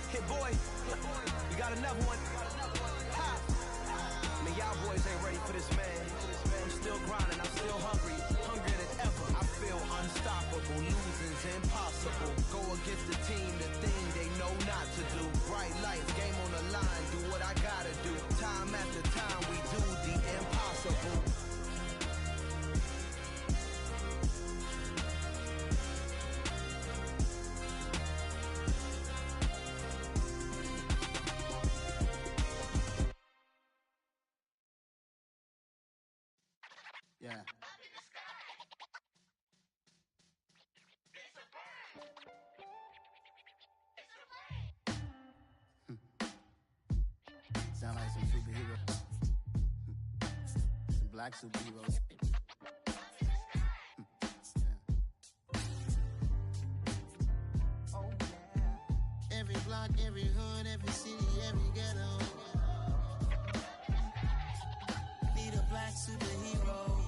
S5: hit boy, we got another one. Ha! Man, y'all boys ain't ready for this, man. I'm still grinding, I'm still hungry, hungrier than ever. I feel unstoppable, losing's impossible. Go against the team, the thing they know not to do. Bright lights, game on the line, do what I gotta do. Time after time, we do the impossible.
S6: Yeah. Sound like some superheroes. Some black superheroes. Oh, yeah. Every block, every hood, every city, every ghetto. Need a black superhero.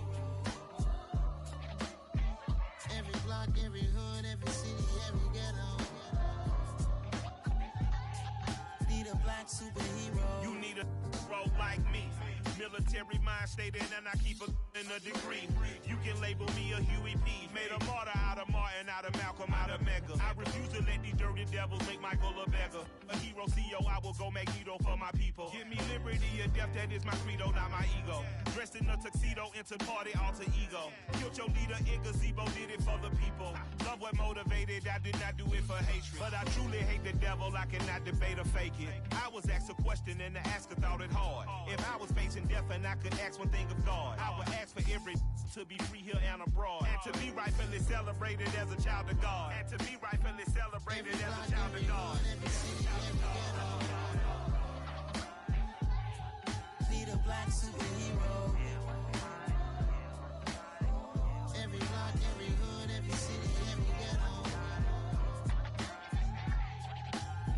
S6: Every block, every hood, every city, every ghetto. Need a black superhero.
S7: You need a role like me. Military mind stated, and I keep in a degree. You can label me a Huey P. Made a martyr out of Martin, out of Malcolm, out of Mega. I refuse to let these dirty devils make Michael a beggar. A hero CEO, I will go Magneto for my people. Give me liberty or death, that is my credo, not my ego. Dressed in a tuxedo, into party, alter ego. Killed your Peter in gazebo did it for the people. Love what motivated, I did not do it for hatred. But I truly hate the devil, I cannot debate or fake it. I was asked a question and the asker thought it hard. If I was facing death and I could ask one thing of God, I would ask for every to be free here and abroad. And to be rightfully celebrated as a child of God. And to be rightfully celebrated as a child of God.
S6: Need a black superhero. Every block, every hood, every city, every ghetto.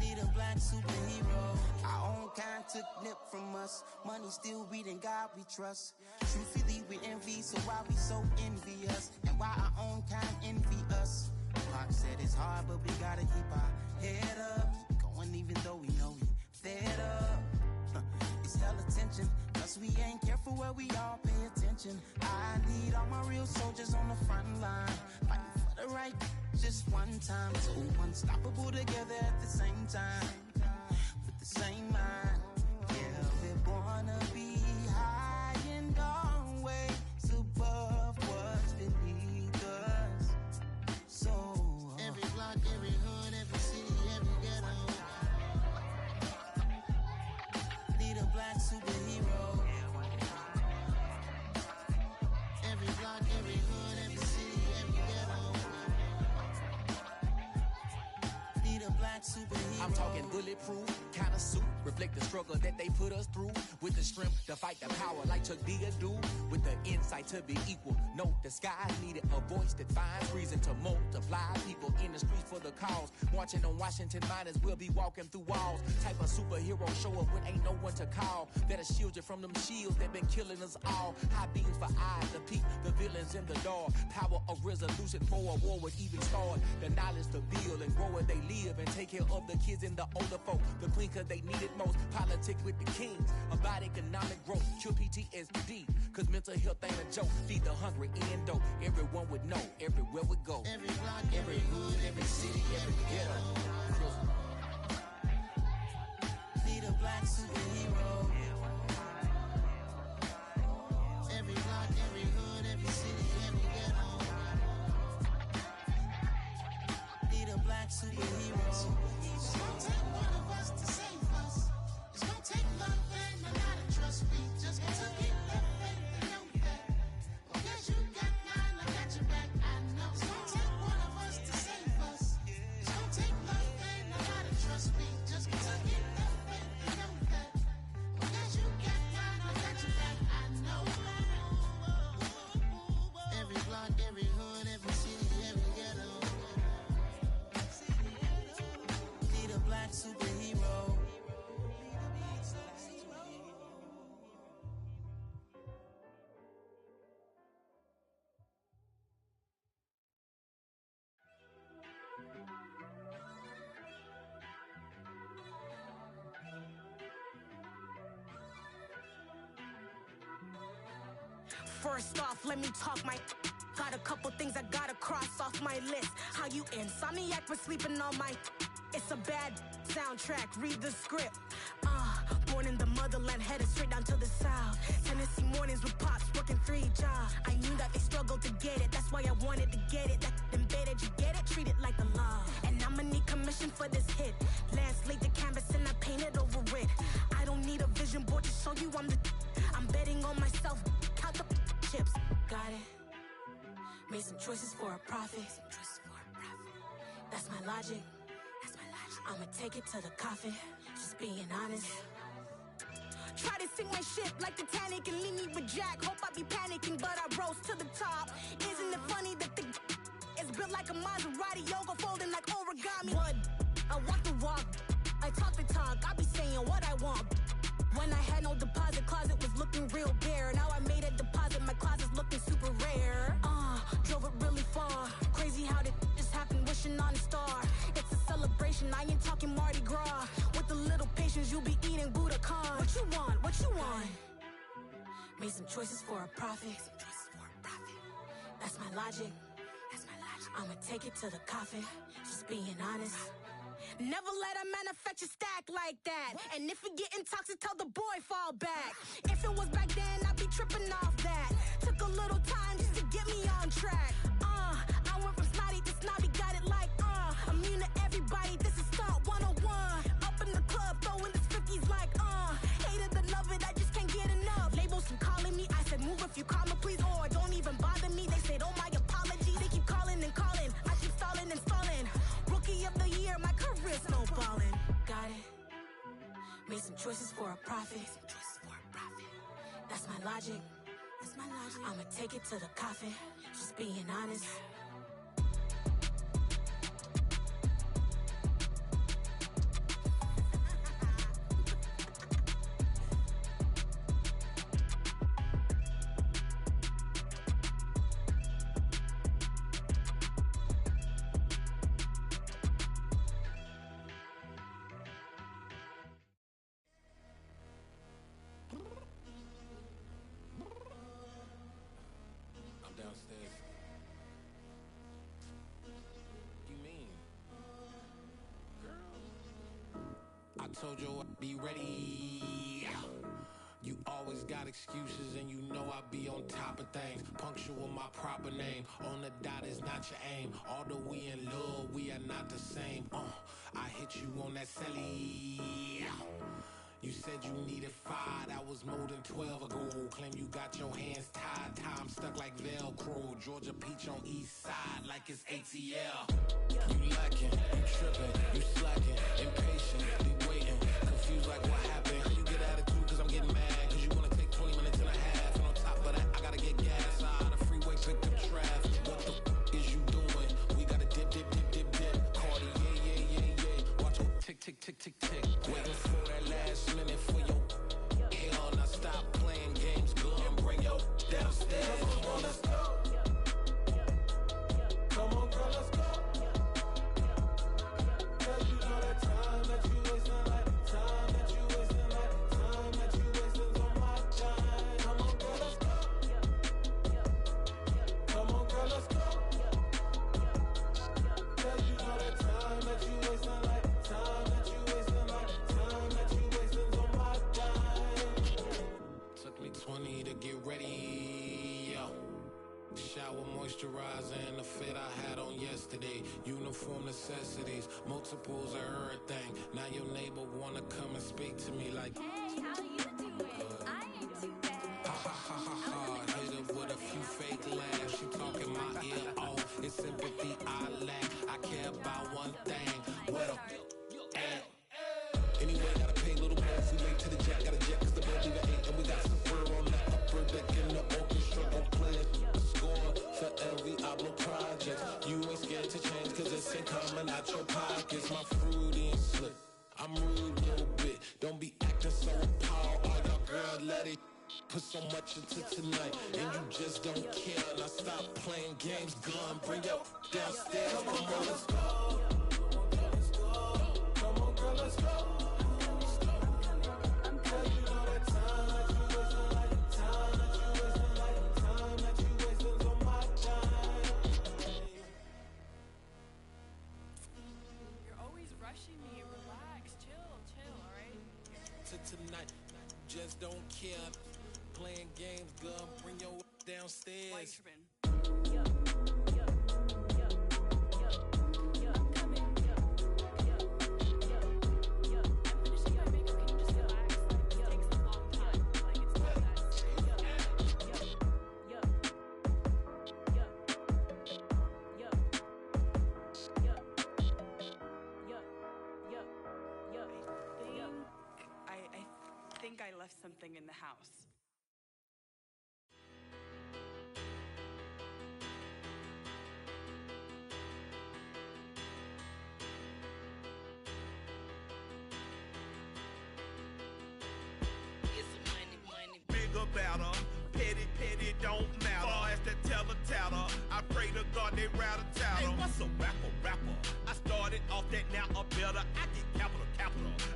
S6: Need a black superhero. Our own kind took nip from us. Money still reading God we trust. Truthfully we envy, so why we so envious? And why our own kind envy us? Pac said it's hard, but we gotta keep our head up. Going even though we know we fed up. It's hell attention, cause we ain't careful where we all pay attention. I need all my real soldiers on the front line, fighting for the right just one time. So unstoppable together at the same time, with the same mind. Yeah, we're born to be high and always above what's beneath us. So every block, every hood, every city, every ghetto. Need a black superhero. Every block, every hood, every city, every ghetto. Need a black superhero.
S8: I'm talking bulletproof, kind of suit, reflect the struggle that they put us through. With the strength to fight the power like Chuck D do. With the insight to be equal. No, the sky needed a voice that finds reason to multiply. People in the streets for the cause. Marching on Washington, might as well be walking through walls. Type of superhero show up when ain't no one to call. That'll shield you from them shields that been killing us all. High beams for eyes to peek the villains in the dark. Power of resolution for a war would even start. The knowledge to build and grow where they live and take care of the kids and the older folk. The queen cause they need it most. Politics with the kings. About economic growth. Cure PTSD. Cause mental health ain't a joke. Feed the hungry and dope. Everyone would know. Everywhere we go.
S6: Every block,
S8: Every hood, every city, every ghetto.
S6: need a black superhero. Every block, every hood, every city, every ghetto. Need a black superhero. It's gonna take one of us to save us. It's gonna take love and a lot of trust. We just got to get that faith and know that. Well, guess you got mine, I got your back. I know. It's gonna take one of us to save us. It's gonna take love and a lot of trust. We just got to get that faith and know that. Well, guess you got mine, I got your back. I know. Every block, every hood, every city, every ghetto. Need a black superhero.
S9: First off, let me talk my. Got a couple things I gotta cross off my list. How you insomniac for sleeping on my. It's a bad soundtrack, read the script. Born in the motherland, headed straight down to the south. Tennessee mornings with pops, working 3 jobs. I knew that they struggled to get it, that's why I wanted to get it. That embedded, you get it, treat it like a law. And I'ma need commission for this hit. Lance laid the canvas and I painted over it. I don't need a vision board to show you I'm the. I'm betting on myself, count the chips. Got it. Made some choices for a profit. That's my logic. I'ma take it to the coffin. Just being honest. Try to sink my ship like Titanic and leave me with Jack. Hope I be panicking, but I rose to the top. Isn't it funny that the is built like a Maserati, yoga folding like origami? What? I walk the walk. I talk the talk. I be saying what I want. When I had no deposit, closet was looking real bare. Now I made a deposit, my closet's looking super rare. Drove it really far. Crazy how did just happen, wishing on a star. It's a celebration, I ain't talking Mardi Gras. With a little patience, you'll be eating Budokan. What you want? What you want? Made some choices for a profit. That's my logic. I'ma take it to the coffin. Just being honest. Never let a manufacture stack like that. And if it getting toxic, tell the boy fall back. If it was back then, I'd be tripping off that. Took a little time just to get me on track. I went from snotty to snobby, got it like, immune to everybody, this is stunt 101. Up in the club, throwing this 50s like, hated the love it, I just can't get enough. Labels keep calling me, I said move if you call me, please, or don't even bother me. They said, oh my apology, they keep calling and calling, I keep stalling and stalling. Rookie of the year, my career snowballing. Got it. Made some choices for a profit. That's my logic. I'ma take it to the coffin. Just being honest.
S10: Downstairs. You mean? Girl, I told you I'd be ready. You always got excuses and you know I be on top of things. Punctual my proper name. On the dot is not your aim. Although we in love, we are not the same. I hit you on that celly. You said you needed 5, that was more than 12 ago. Claim you got your hands tied, time stuck like Velcro. Georgia Peach on east side like it's ATL. You lacking, you tripping, you slacking, impatient, be waiting, confused like what happened. You get attitude cause I'm getting mad, cause you wanna take 20 minutes and a half. And on top of that, I gotta get gas out of the freeway, pick up traffic. What the is you doing? We gotta dip, dip, dip, dip, dip. Cardi, yeah. Watch your tick, tick, tick, tick, tick. Waiting for that last minute for your hell. Now stop playing games, go and bring your downstairs. Come on, let's go. Come on, girl, let's go. Cause you know that time that you wasting, like time that you wasting, like time that you wasting on my time. Come on, girl, let's go. Come on, girl, let's go. Cause you know that time that you wasting, like time that you wasting, like time that you wasting on my time. Took me 20 to get ready, yo. Shower moisturizer and the fit I had on yesterday. Uniform necessities, multiples of everything. Now your neighbor wanna come and speak to me like,
S11: hey, how you doing? I ain't too bad.
S10: Ha ha ha ha ha. Hit her with a few fake laughs. She talking my ear off. It's sympathy I lack. I care about one thing. What up? Anyway, gotta pay a little more if we late to the jack. Gotta jet cause the boat leave at 8. And we got some fur on the upper deck in the orchestra. Don't play it. Score for every Ablo project. You ain't scared to change cause it's ain't coming out your pockets. My fruity and slick. I'm rude a little bit. Don't be acting so appalled. All y'all girl, let it put so much into tonight. And you just don't care. Now stop playing games. Gun, bring your downstairs. Come on, let's go. Come on, girl, let's go. Cause you know that time that you wasting, like time that you wasting, like time that you wasting on my time.
S11: You're always rushing me. Relax, chill, alright?
S10: To tonight, just don't care. Playing games, gun, bring your downstairs.
S11: Why you tripping? I think I left something in the house.
S7: Bigger, better, petty, don't matter. Far as the teller, I pray to God they rattle tattle. Hey, what's a rapper? I started off that, now a better. I get capital.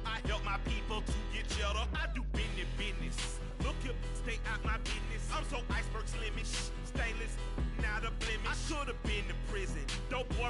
S7: I help my people to get cheddar. I do business. Look here, stay out my business. I'm so iceberg slimish, stainless, not a blemish. I should have been in prison. Dope boy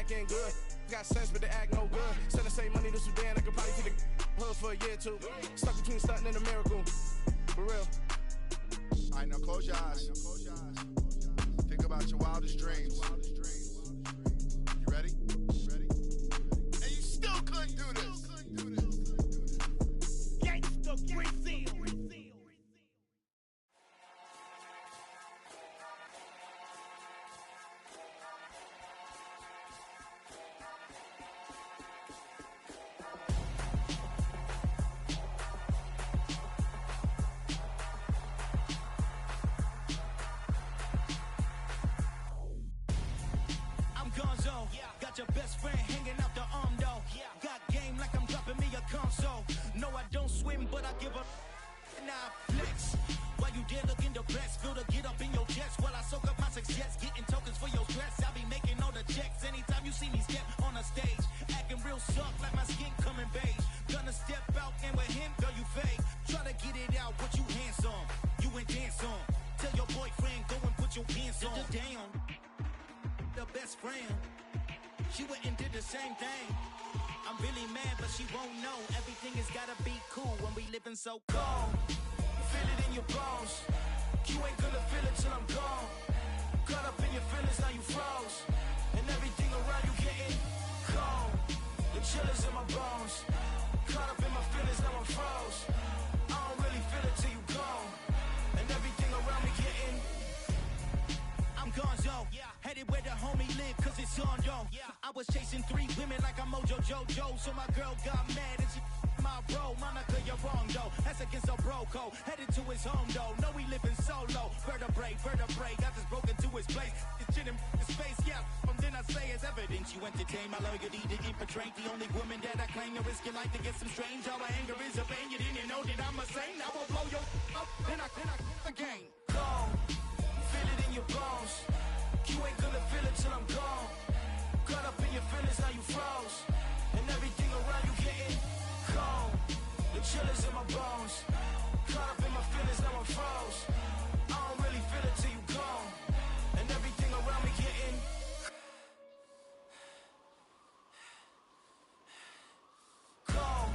S12: back end good. Got sense, but they act no good. Send the same money to Sudan, I could probably see the hood for a year or two. Stuck between stunting and a miracle. For real.
S13: Alright, now close your eyes. Think about your wildest dreams. You ready? And you still couldn't do this.
S7: Gangsta Brazil.
S8: Got your best friend hanging out the arm though. Got game like I'm dropping me a console. No, I don't swim, but I give a nah flex. While you there looking depressed, feel the get up in your chest while I soak up my success, getting tokens for your stress. I be making all the checks anytime you see me step on a stage, acting real suck like my skin coming beige. Gonna step out and with him, girl, you fake. Try to get it out, but you handsome. You ain't dance on. Tell your boyfriend go and put your pants on. Damn, the best friend. She went and did the same thing. I'm really mad, but she won't know. Everything has gotta be cool when we living so cold. Feel it in your bones. You ain't gonna feel it till I'm gone. Caught up in your feelings, now you froze. And everything around you getting cold. The chill is in my bones. Caught up in my feelings, now I'm froze. I don't really feel it till you gone. And everything around me getting I'm gonzo, headed where the homie live, cause it's on, yo. I was chasing 3 women like I'm Mojo Jojo, so my girl got mad and she my bro. Monica, you're wrong, though. That's against a bro code. Headed to his home, though. No, we living solo. Vertebrae, got this broken to his place. It's shit in his face, yeah. From then I say it's evidence you entertain my loyalty to infiltrate. The only woman that I claim to risk your life to get some strange. All my anger is a pain. You didn't know that I'm a saint. I will blow your up, then I again. Gone. Feel it in your bones. You ain't gonna feel it till I'm gone. Caught up in your feelings, now you froze. And everything around you getting cold. The chill is in my bones. Caught up in my feelings, now I'm froze. I don't really feel it till you gone. And everything around me getting cold.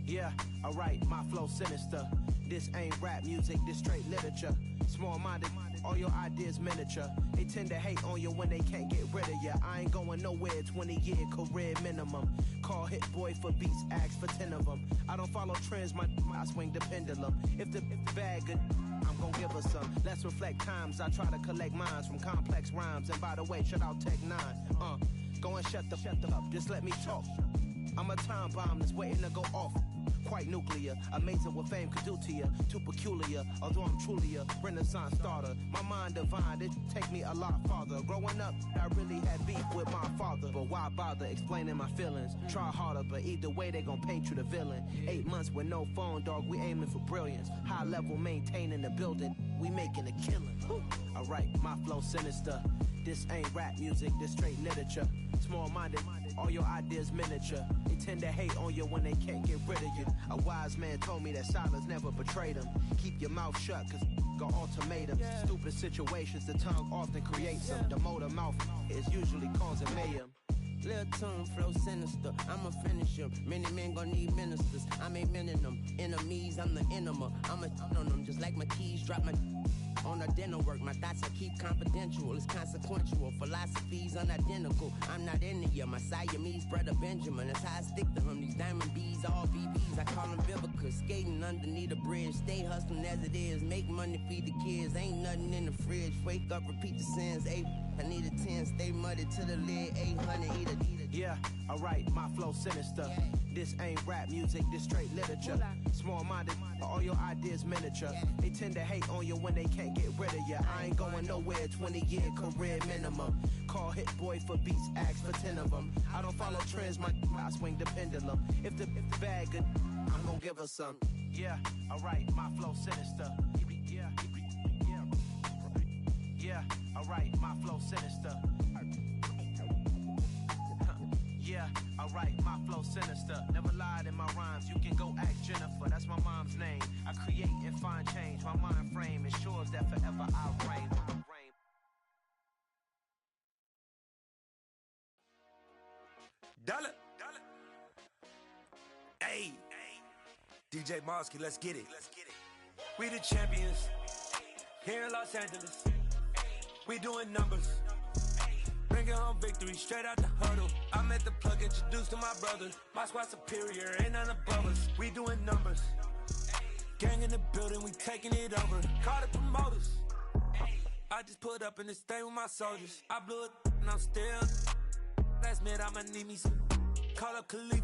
S5: Yeah, alright, my flow sinister. This ain't rap music, this straight literature. Small-minded, all your ideas miniature. They tend to hate on you when they can't get rid of you. I ain't going nowhere, 20-year career minimum. Call Hit Boy for beats, ask for 10 of them. I don't follow trends, I swing the pendulum. If the bag good, I'm gon' give her some. Let's reflect times, I try to collect minds from complex rhymes. And by the way, shout out Tech 9. Go and shut the up, just let me talk. I'm a time bomb that's waiting to go off. Quite nuclear, amazing what fame could do to you. Too peculiar, although I'm truly a renaissance starter. My mind divine, it take me a lot farther. Growing up, I really had beef with my father. But why bother explaining my feelings? Try harder, but either way they gon' paint you the villain. 8 months with no phone, dog, we aiming for brilliance. High level maintaining the building, we making a killing. Alright, my flow sinister. This ain't rap music, this straight literature. Small-minded, all your ideas miniature. They tend to hate on you when they can't get rid of you. A wise man told me that silence never betrayed him. Keep your mouth shut, cause got ultimatums. Stupid situations, the tongue often creates them. The motor mouth is usually causing mayhem.
S14: Little tune, flow sinister, I'ma finish him. Many men gon' need ministers, I'm a men in them. Enemies, I'm the enema. I'ma on them, just like my keys, drop my on a dinner work. My thoughts I keep confidential, it's consequential. Philosophies unidentical, I'm not in it. My Siamese brother Benjamin, that's how I stick to him. These diamond bees, all BBs, I call them Vivica. Skating underneath the bridge, stay hustling as it is. Make money, feed the kids, ain't nothing in the fridge. Wake up, repeat the sins, I need a 10, stay muddy to the lid, 800, eat a.
S5: Yeah, alright, my flow sinister. This ain't rap music, this straight literature. Small-minded, all your ideas miniature. They tend to hate on you when they can't get rid of you. I ain't going nowhere, 20-year career minimum. Call Hit Boy for beats, ask for 10 of them. I don't follow trends, I swing the pendulum. If the bag good, I'm gon' give her some. Yeah, alright, my flow sinister. Yeah, alright, my flow sinister. Yeah, alright, my flow sinister. Never lied in my rhymes, you can go ask Jennifer. That's my mom's name. I create and find change. My mind frame ensures that forever I'll reign.
S15: Dollar. Hey, DJ Mosky, let's get it. We the champions here in Los Angeles. We doing numbers. Bringing home victory straight out the huddle. I'm at the plug, introduced to my brothers. My squad superior, ain't none above us. We doing numbers. Gang in the building, we taking it over. Call the promoters. I just put up in this thing with my soldiers. I blew it and I'm still. Last minute I'ma need me some. Call up Khalifa.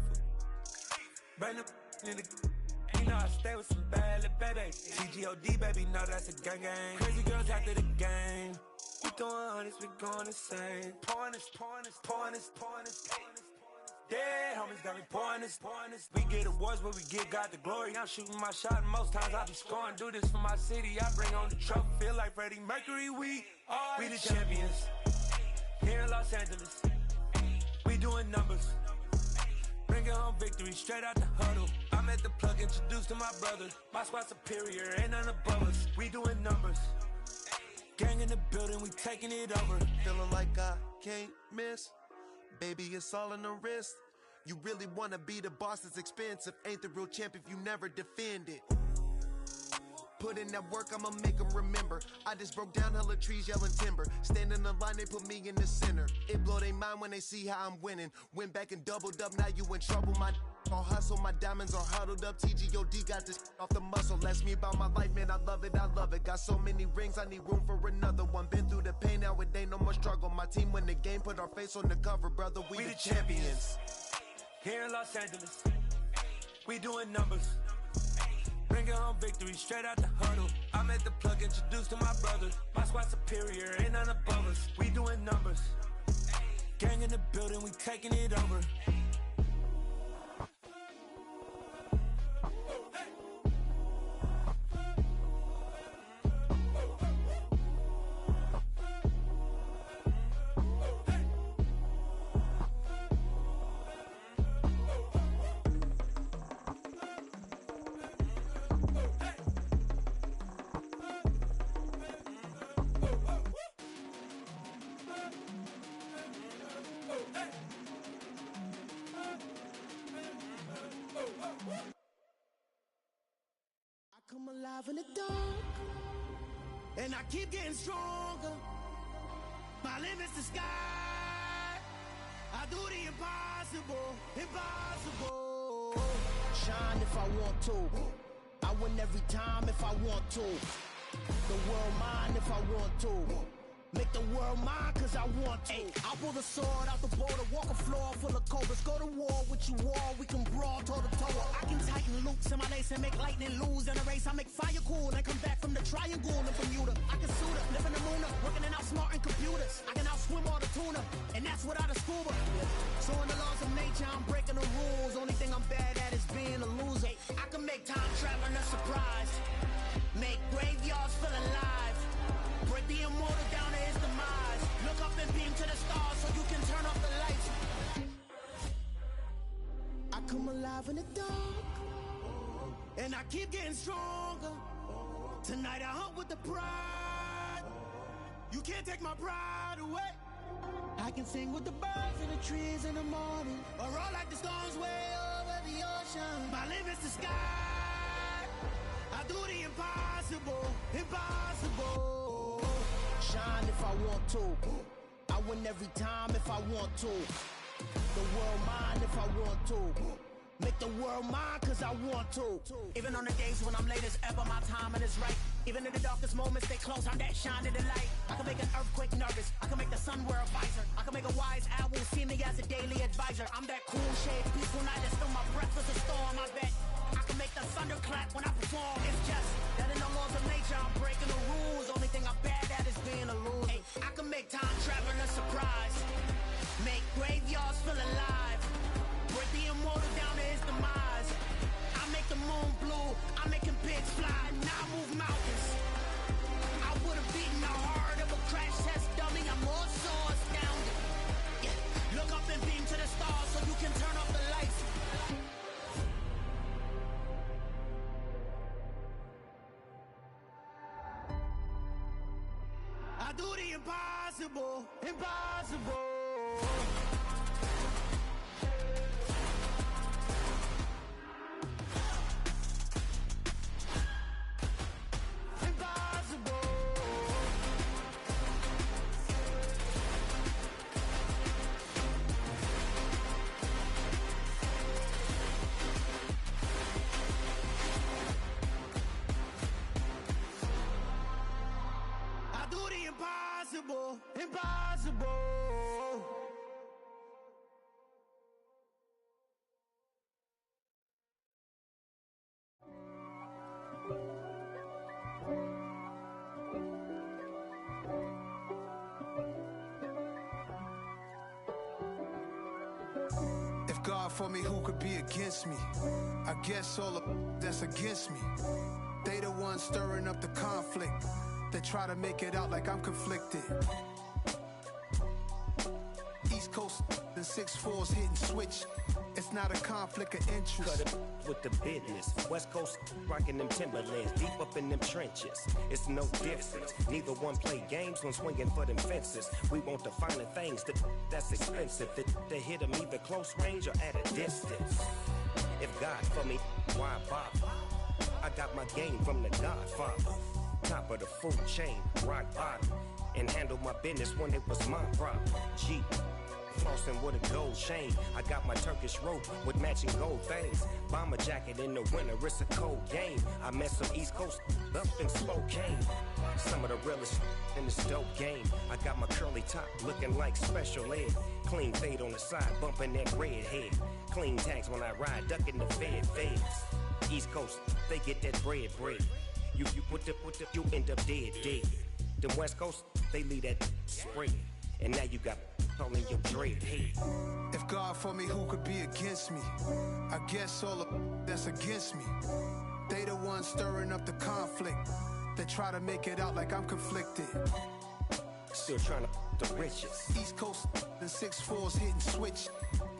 S15: Bring them in the. You know I stay with some bad little babies. TGOD, baby, know that's a gang gang. Crazy girls after the game. We throwing hundreds, we going insane. Pouring this. Dead homies got me pouring this. We get awards, but we give God the glory. I'm shooting my shot, and most times I be scoring. Do this for my city, I bring on the trophy. Feel like Freddie Mercury, we the champions. Here in Los Angeles, we doing numbers. Bringing home victory straight out the huddle. I'm at the plug, introduced to my brothers. My squad superior, ain't none above us. We doing numbers. Gang in the building, we taking it over.
S16: Feeling like I can't miss. Baby, it's all in the wrist. You really wanna be the boss, it's expensive. Ain't the real champ if you never defend it. Put in that work, I'ma make them remember. I just broke down hella trees, yelling timber. Stand in the line, they put me in the center. It blow their mind when they see how I'm winning. Went back and doubled up, now you in trouble. My all hustle, my diamonds are huddled up. TGOD got this off the muscle. Ask me about my life, man, I love it. Got so many rings, I need room for another one. Been through the pain, now it ain't no more struggle. My team win the game, put our face on the cover, brother. We the champions.
S15: Here in Los Angeles, we doing numbers. Bringing home victory straight out the huddle. I'm at the plug, introduced to my brothers. My squad superior, ain't none above us. We doing numbers. Gang in the building, we taking it over.
S5: Come alive in the dark, and I keep getting stronger. My limit's the sky. I do the impossible. Shine if I want to. I win every time if I want to. The world mine if I want to. Make the world mine cause I want to. I'll pull the sword out the border, walk a floor full of cobras. Go to war with you all, we can brawl toe to toe. I can tighten loops in my lace and make lightning lose in a race. I make fire cool and come back from the triangle in Bermuda. I can suit up, live in the moon up, working and outsmarting computers. I can outswim all the tuna, and that's without a scuba. So in the laws of nature, I'm breaking the rules. Only thing I'm bad at is being a loser. I can make time traveling a surprise. Make graveyards feel alive. Break the immortal down to his demise. Look up and beam to the stars so you can turn off the lights. I come alive in the dark, and I keep getting stronger. Tonight I hunt with the pride. You can't take my pride away. I can sing with the birds and the trees in the morning, or roll like the storms way over the ocean. My limit's the sky. I do the impossible. Shine if I want to. I win every time if I want to. The world mine if I want to. Make the world mine cause I want to. Even on the days when I'm late as ever, my timing is right. Even in the darkest moments, stay close, I'm that shine in the light. I can make an earthquake nervous, I can make the sun wear a visor. I can make a wise owl see me as a daily advisor. I'm that cool shade, peaceful night, and still my breath is a storm, I bet. I can make the thunder clap when I perform. It's just that in the laws of nature, I'm breaking the rules. Only thing I'm bad at is being a loser. Hey, I can make time traveling a surprise. Make graveyards feel alive. Break the immortal down to his demise. I make impossible, impossible. Impossible, impossible. If God for me, who could be against me? I guess all of that's against me. They the ones stirring up the conflict. They try to make it out like I'm conflicted. East Coast and 6'4s hitting switch. It's not a conflict of interest.
S17: Cut it with the business. West Coast rocking them Timberlands, deep up in them trenches. It's no difference. Neither one play games when swinging for them fences. We want the finer things that's expensive. That hit them either close range or at a distance. If God for me, why bother? I got my game from the Godfather. Top of the food chain, rock bottom, and handle my business when it was my problem. Jeep, flossing with a gold chain. I got my Turkish rope with matching gold things. Bomber jacket in the winter, it's a cold game. I met some East Coast up in Spokane. Some of the realest in this dope game. I got my curly top looking like special ed. Clean fade on the side, bumping that red head. Clean tags when I ride, ducking the feds. East Coast, they get that bread. You you end up dead. Them West Coast, they leave that spread. And now you got all in your dread head.
S5: If God for me, who could be against me? I guess all of that's against me. They the ones stirring up the conflict. They try to make it out like I'm conflicted.
S17: Still trying to the riches.
S5: East Coast and 6'4s hitting switch.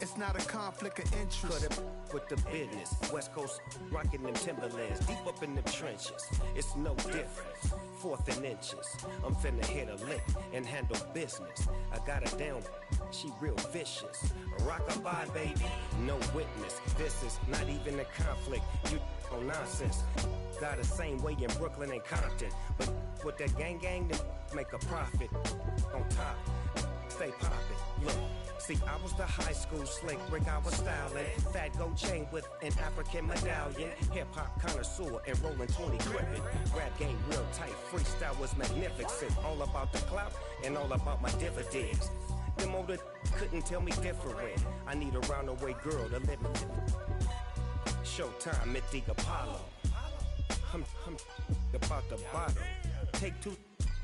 S5: It's not a conflict of interest.
S17: Cut it with the business. West Coast rocking them Timberlands, deep up in them trenches. It's no difference. 4th and inches. I'm finna hit a lick and handle business. I got her down, she real vicious. Rock-a-bye, baby, no witness. This is not even a conflict. You on nonsense. Got the same way in Brooklyn and Compton. But with that gang, then make a profit. On top, stay poppin'. Look. See, I was the high school slick Rick, I was styling. Fat gold chain with an African medallion. Hip-hop connoisseur and rolling 20 gripping. Rap game real tight, freestyle was magnificent. All about the clout and all about my dividends. Them older couldn't tell me different. I need a roundaway girl to live in. Showtime at the Apollo. I'm about the bottle. Take 2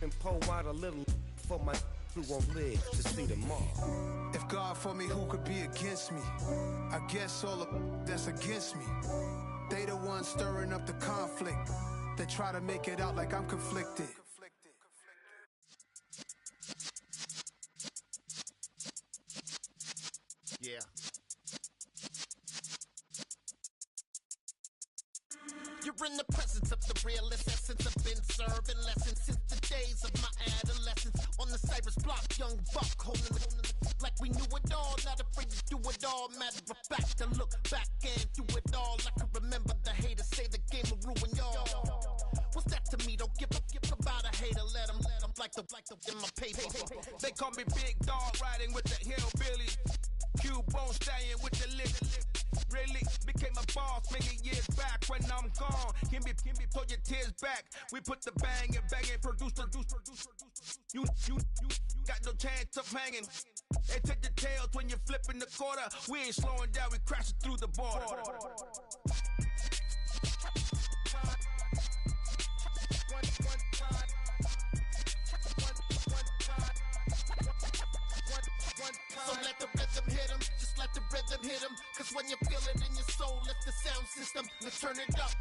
S17: and pour out a little for my who won't live to see tomorrow.
S5: If God for me, who could be against me? I guess all of that's against me. They the ones stirring up the conflict. They try to make it out like I'm conflicted.
S13: Yeah. You're in the presence of the realest essence. I've been serving lessons since the days of my adolescence. On the Cypress block, young buck holding the like we knew it all. Not afraid to do it all. Matter of fact, to look back and do it all. I can remember the haters say the game will ruin y'all. What's that to me? Don't give about a hater. Let them like the in my paper.
S12: They call me Big Dog, riding with the hillbilly. Cubone staying with the lip. Really became a boss many years back. When I'm gone, can be pull your tears back. We put the bang and produce. You got no chance of hanging. They take the tails when you're flipping the quarter. We ain't slowing down, we crashing through the border.
S13: So let the rhythm hit him, just let the rhythm hit him. Cause when you feel it in your soul, lift the sound system. Let's turn it up,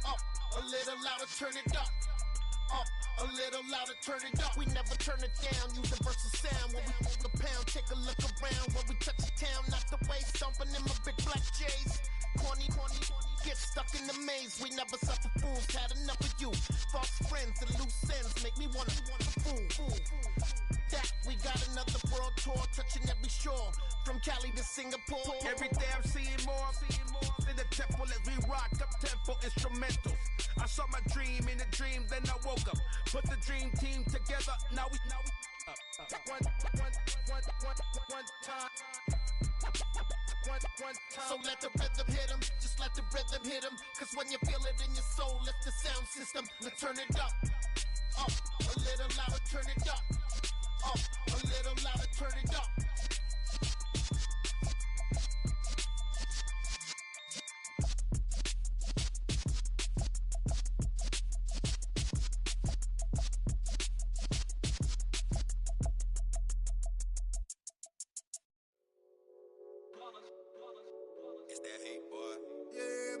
S13: a little louder, turn it up, a little louder, turn it up. We never turn it down, using versus sound. When we hold the pound, take a look around. When we touch the town, knock the way, stomping in my big black J's. Corny, get stuck in the maze. We never suffer fools, had enough of you. False friends and loose ends make me wanna fool.
S12: watching every shore. From Cali to Singapore, every day I'm seeing more. In the temple as we rock up tempo instrumentals. I saw my dream in a dream, then I woke up. Put the dream team together, now we one time. So let the rhythm hit him, just let the rhythm hit him. Cause when you feel it in your soul, lift the sound system. Now turn it up, a little louder, turn it up, a little louder, turn it up.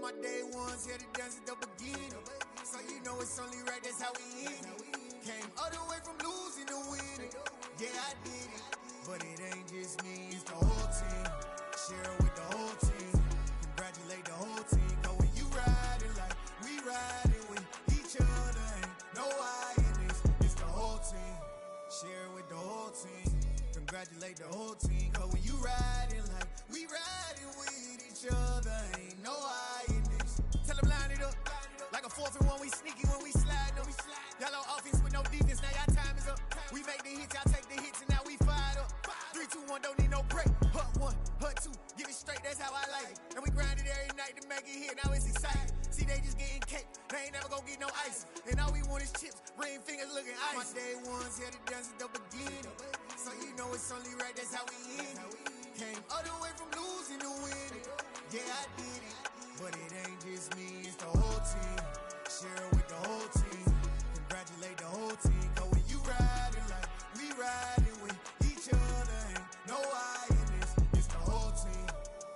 S18: My day ones here to dance at the beginning. So you know it's only right, that's how we end it. Came all the way from losing to winning. Yeah, I did it. But it ain't just me, it's the whole team. Share it with the whole team. Congratulate the whole team. Cause when you riding like we riding with each other, ain't no I in this. It's the whole team. Share it with the whole team. Congratulate the whole team. Cause when you riding like we riding with each other, ain't no I in this. Tell them line it up. Like a 4th and 1, we sneaky when we slide them. Y'all on offense with no defense, now y'all time is up. We make the hits, y'all take the hits, and now we fired up. 3, 2, 1, don't need no break. Hut 1, hut 2, get it straight, that's how I like it. And we grind it every night to make it hit, now it's exciting. See, they just getting cake, they ain't never gonna get no ice. And all we want is chips, ring fingers looking ice. My day ones here to dance at the beginning. So you know it's only right, that's how we end it. Came all the way from losing to winning. Yeah, I did it. But it ain't just me, it's the whole team. Share it with the whole team. Congratulate the whole team. Cause when you riding like we riding with each other, ain't no I in this. It's the whole team.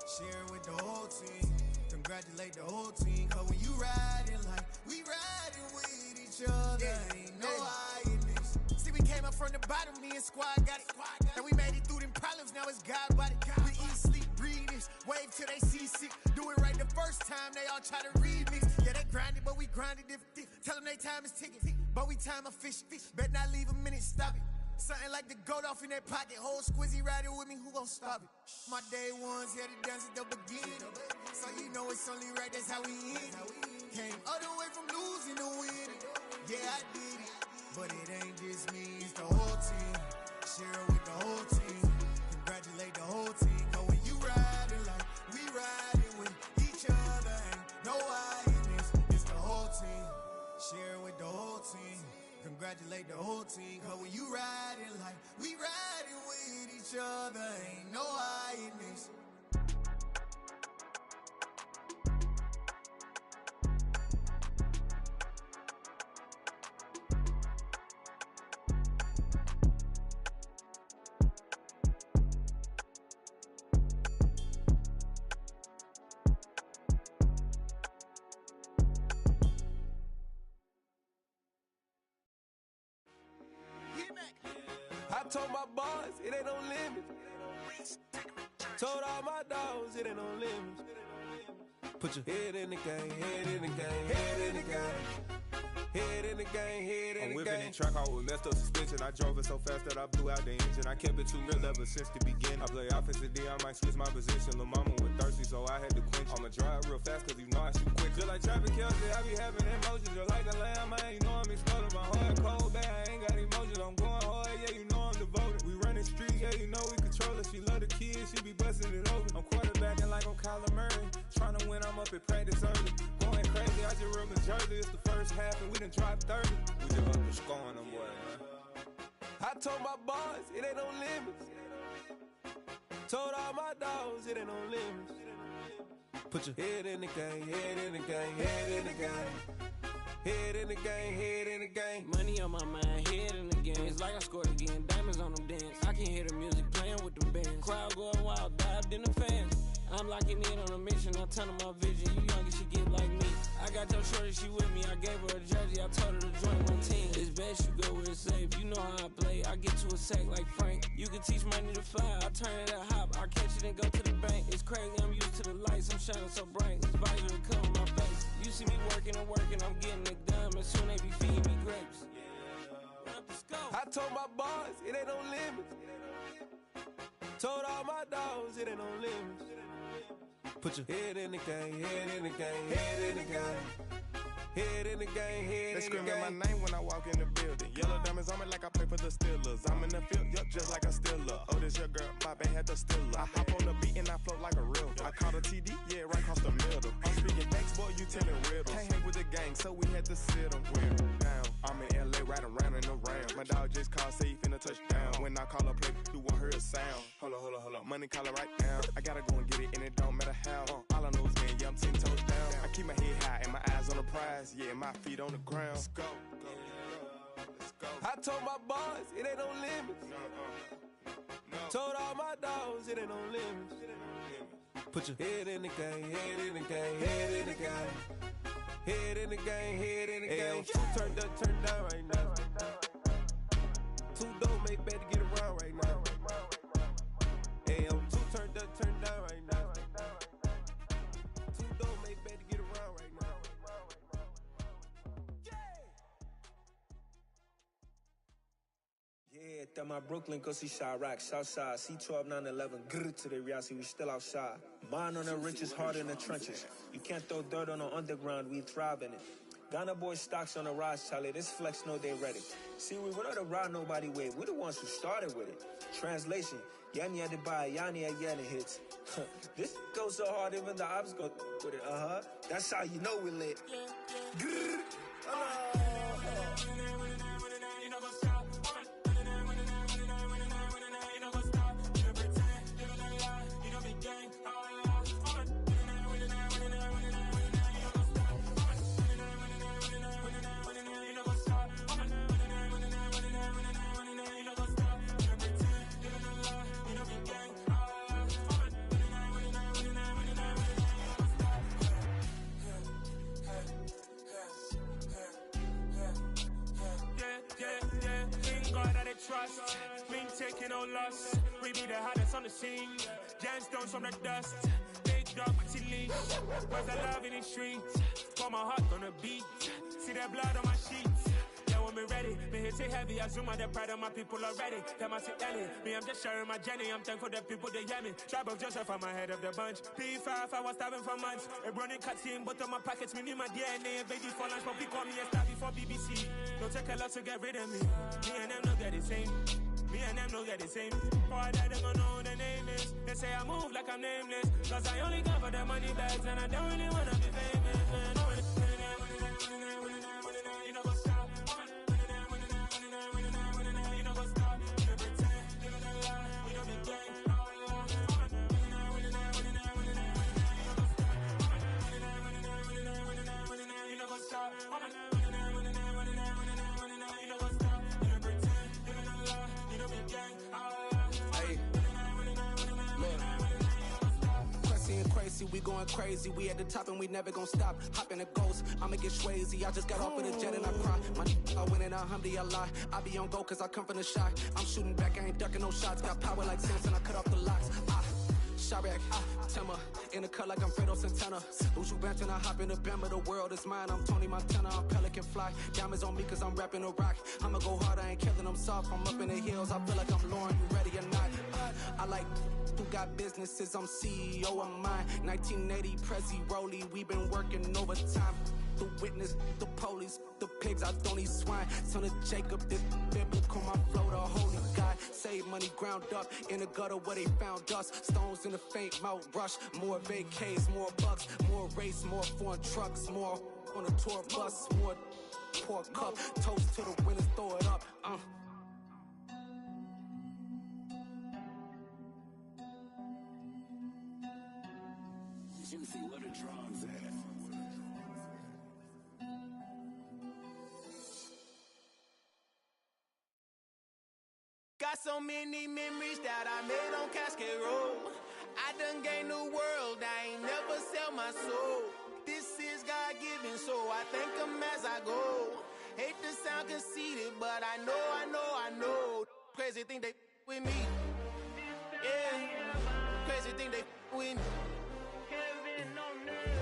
S18: Share it with the whole team. Congratulate the whole team. Cause when you riding like we riding with each other, ain't no I in this. See, we came up from the bottom, me and squad got it. And we made it through them problems, now it's God body. We eat, sleep, breathe this, wave till they see sick. Do it right the first time, they all try to remix. Yeah, they grinded, but we grinded different. Tell them they time is ticking, but we time efficient. Bet not leave a minute, stop it. Something like the goat off in their pocket. Whole squizzy riding with me, who gon' stop it? My day ones here to dance at the beginning. So you know it's only right, that's how we end it. Came all the way from losing to winning. Yeah, I did it. But it ain't just me, it's the whole team. Share it with the whole team. Congratulate the whole team. Cause when you riding like we riding with each other, ain't no I in this. It's the whole team. Share it with the whole team. Congratulate the whole team. Cause when you riding like we riding with each other, ain't no I in this.
S19: I told my boys it ain't no limits. Told all my dogs it ain't no limits. Put your head in the game, head in the game, head in the game. Head in the game, head in the game. I'm whipping in track, I was messed up suspension. I drove it so fast that I blew out the engine. I kept it too real ever since the beginning. I play offensive D, I might switch my position. Lil' mama was thirsty, so I had to quench. I'ma drive real fast, cause you know I shoot quick. Just like Travis Kelce, I be having emotions. Just like the lamb, man, you know I'm exploding. My heart cold, bad, I ain't got emotions. I'm going hard, yeah, you know I'm devoted. We running streets, yeah, you know we control it. She love the kids, she be busting it over. I'm quarterbacking like I'm Kyler Murray. Trying to win, I'm up at practice early. Going crazy, I just real Jersey. It's the first half and we done dropped 30. We just up and scoring them, boy, man. I told my boys it ain't no limits. Told all my dogs it ain't no limits. Put your head in the game, head in the game, head in the game. Head in the game, head in the game.
S20: Money on my mind, head in the game. It's like I scored again, diamonds on them dance. I can hear the music playing with them bands. Crowd going wild, dived in the fans. I'm locking in on a mission, I tell her my vision. You young and she get like me. I got your shorty, she with me. I gave her a jersey, I told her to join my team. It's best you go where it's safe. You know how I play. I get to a sack like Frank. You can teach money to fly. I turn it a hop. I catch it and go to the bank. It's crazy, I'm used to the lights. I'm shining so bright. This visor to cover my face. You see me working and working. I'm getting it done. And soon they be feeding me grapes.
S19: I told my boys it ain't no limits. it ain't no limits. Put your head in the game, head in the game, head in the game. Head in the game, head in the game.
S12: They screaming my name when I walk in the building. Yellow diamonds on me like I play for the Steelers. I'm in the field, yup, just like a Steeler. Oh, this your girl, my band had the Steeler. I hop on the beat and I float like a river. I caught a TD, yeah, right across the middle. I'm speaking facts, boy, you telling riddles. Can't hang with the gang, so we had to sit them down. I'm in LA, riding around in the ram. My dog just called, say he finna touchdown. When I call a play, you won't hear a sound. Hold up, money calling right now. I gotta go and get it, and it don't matter how. All I know is man, yeah, I'm 10 toes down. I keep my head high and my eyes on the prize. Yeah, my feet on the ground. Let's go.
S19: I told my boys, it ain't no limits. Told all my dogs, it ain't no limits. Put your head in the game, head in the game, head in the game. Head in the game, head in the game. Two turned up, turned down right now. Two don't make bad to get around right now. Hey, I'm two turned up, turned down right now. Two don't make bad to get around right now.
S21: Yeah, that my Brooklyn, go see Chirac, Southside, C12, 911, grrr to the reality, we still outside. Mine on the richest, heart in the trenches. You can't throw dirt on the underground, we thrive in it. Ghana boys stocks on the rise, Charlie, this flex know they ready. See, we were not to ride nobody with, we the ones who started with it. Translation, Yanni had to buy, Yanni had Yanni hits. This goes so hard, even the ops go with it, That's how you know we lit. Grrr,
S22: trust, we ain't taking no loss. We be the hottest on the scene. Gemstones from the dust. Big dog, but she leash. Where's the love in the streets? Pour my heart on the beat. See that blood on my sheets. Yeah, when me ready, me hit it heavy. I zoom out the pride of my people already. Them I see Ellie. Me, I'm just sharing my journey. I'm thankful that people they hear me. Tribe of Joseph, I'm ahead of the bunch. P5, I was starving for months. A running cutscene, but on my pockets, me need my DNA. Baby for lunch, but we call me a star before BBC. Don't take a lot to get rid of me. Me and them no get the same. Me and them no get the same. Boy, that they gonna know who the name is. They say I move like I'm nameless. Cause I only got for the money bags and I don't really wanna be famous, man. You know what's up? You know what's up? You don't pretend, you don't lie, you don't be gang. You know what's up?
S14: Crazy, we going crazy. We at the top and we never gonna stop. Hop in a ghost, I'ma get swayzy. I just got off of the jet and I cry. My I win it, alhamdulillah. I be on go cause I come from the shot. I'm shooting back, I ain't ducking no shots. Got power like Samson, I cut off the locks. Chirac, Tema, in the cut like I'm Fredo Santana. Uju Banton, I hop in the Bama, the world is mine. I'm Tony Montana, I'm Pelican Fly. Diamonds on me cause I'm rapping a rock. I'ma go hard, I ain't killing them soft. I'm up in the hills, I feel like I'm Lauren, you ready or not? I like who got businesses, I'm CEO of mine. 1980, Prezi Rolly, we been working overtime. The witness, the police, the pigs, I don't eat swine. Son of Jacob, this biblical, my flow, the holy God. Save money ground up in the gutter where they found us. Stones in the faint mouth rush. More vacays, more bucks, more race, more foreign trucks, more on a tour bus, more pour cup. Toast to the winners, throw it up.
S23: Juicy, what a drums at.
S12: Got so many memories that I made on Cascade Road. I done gained the world, I ain't never sell my soul. This is God-given, so I thank him as I go. Hate to sound conceited, but I know. Crazy thing they with me. Yeah, crazy thing they with me.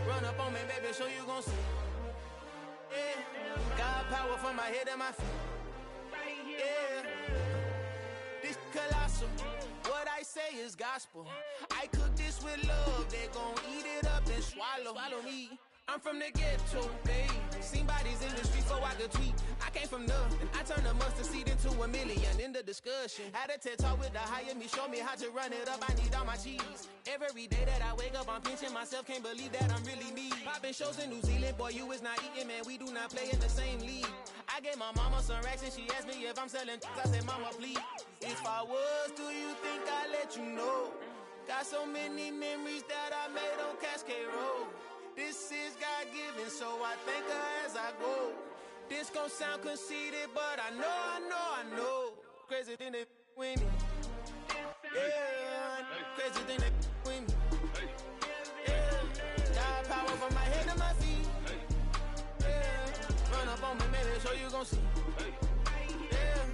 S12: Run up on me, baby, so you gon' see. Yeah, got power from my head and my feet. Yeah, this colossal. What I say is gospel. I could
S14: blessed with love, they gon' eat it up and swallow me. I'm from the ghetto, babe. Seen bodies in the streets before I could tweet. I came from nothing. I turned a mustard seed into a million in the discussion. Had a TED talk with the higher me, show me how to run it up. I need all my cheese. Every day that I wake up, I'm pinching myself. Can't believe that I'm really me. Popping shows in New Zealand, boy, you is not eating, man. We do not play in the same league. I gave my mama some racks and she asked me if I'm selling. I said, mama, please. If I was, do you think I'd let you know? Got so many memories that I made on Cascade Road. This is God-given, so I thank her as I go. This gon' sound conceited, but I know. Crazy thing they with me. Yeah, crazy thing they with me. Yeah, got power from my head to my feet. Yeah, run up on me, maybe so you gon' see. Yeah.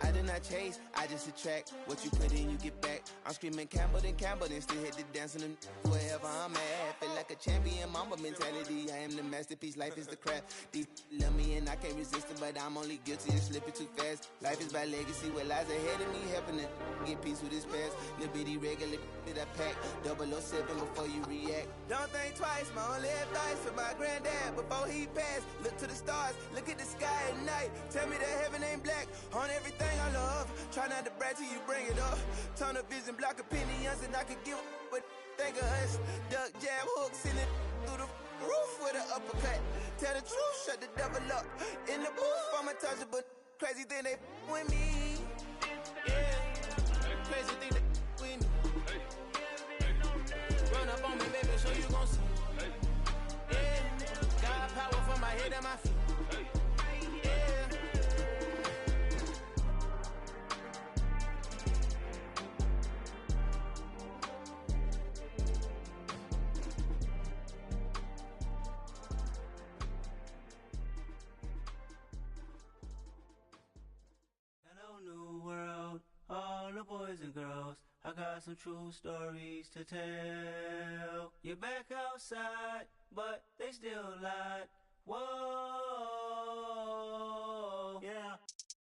S14: I do not chase, I just attract. What you put in, you get back. I'm screaming Campbell, then still hit the dancing and wherever I'm at. Feel like a champion, mamba mentality. I am the masterpiece, life is the craft. These love me and I can't resist it, but I'm only guilty of slipping too fast. Life is by legacy, what lies ahead of me, helping to get peace with this past. Little bitty regular that I pack, 007 before you react. Don't think twice, my only advice for my granddad before he passed. Look to the stars, look at the sky at night. Tell me that heaven ain't black on everything I love. Try not to brag till you bring it up. Tunnel vision, block opinions, and I could give what think of us. Duck, jab, hooks in it through the roof with an uppercut. Tell the truth, shut the devil up. In the booth, I'm untouchable. Crazy thing they with me. Yeah, crazy thing they with me. Run up on me, baby, so you gon' see. Yeah, got power from my head and my feet.
S2: All the boys and girls, I got some true stories to tell. You're back outside, but they still lied. Whoa, yeah.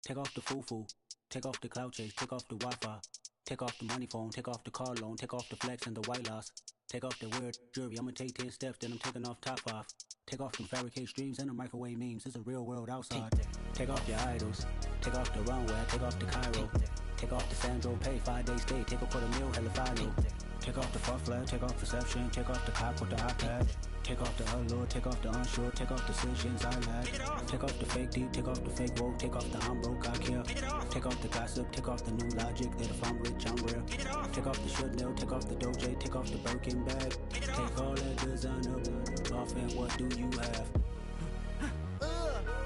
S3: Take off the foo-foo, take off the cloud chase, take off the Wi-Fi, take off the money phone, take off the car loan, take off the flex and the white loss, take off the weird jewelry. I'ma take 10 steps, then I'm taking off top 5. Take off them fabricate streams and the microwave memes. It's a real world outside. Take off your idols, take off the runway, take off the Cairo. Take off the Sandro pay, 5 days stay, take off for the meal, hella final. Take off the fuck flag, take off perception, take off the cop with the iPad. Take off the allure, take off the unsure, take off decisions I lack. Take off the fake deep, take off the fake woke, take off the I'm broke, I care. Take off the gossip, take off the new logic, that if I'm rich, I'm real. Take off the Chanel, take off the Doja, take off the Birkin bag. Take all that designer off and what do you have?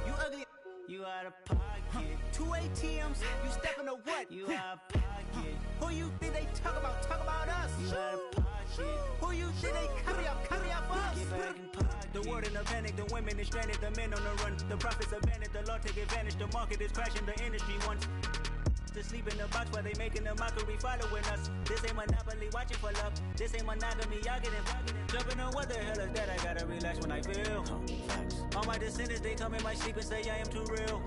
S2: You ugly, you out of pocket. 2 ATMs, you stepping to what? You out of pocket. Who you think they talk about us? You out of pocket. Who you think they carry up us? Get back in pocket. The world in a panic, the women is stranded, the men on the run. The profits abandoned, the law take advantage, the market is crashing, the industry wants to sleep in the box while they making a mockery following us. This ain't monopoly, watching for love. This ain't monogamy, y'all getting jumping on what the hell is that? I gotta relax when I feel. All my descendants, they come in my sleep and say I am too real.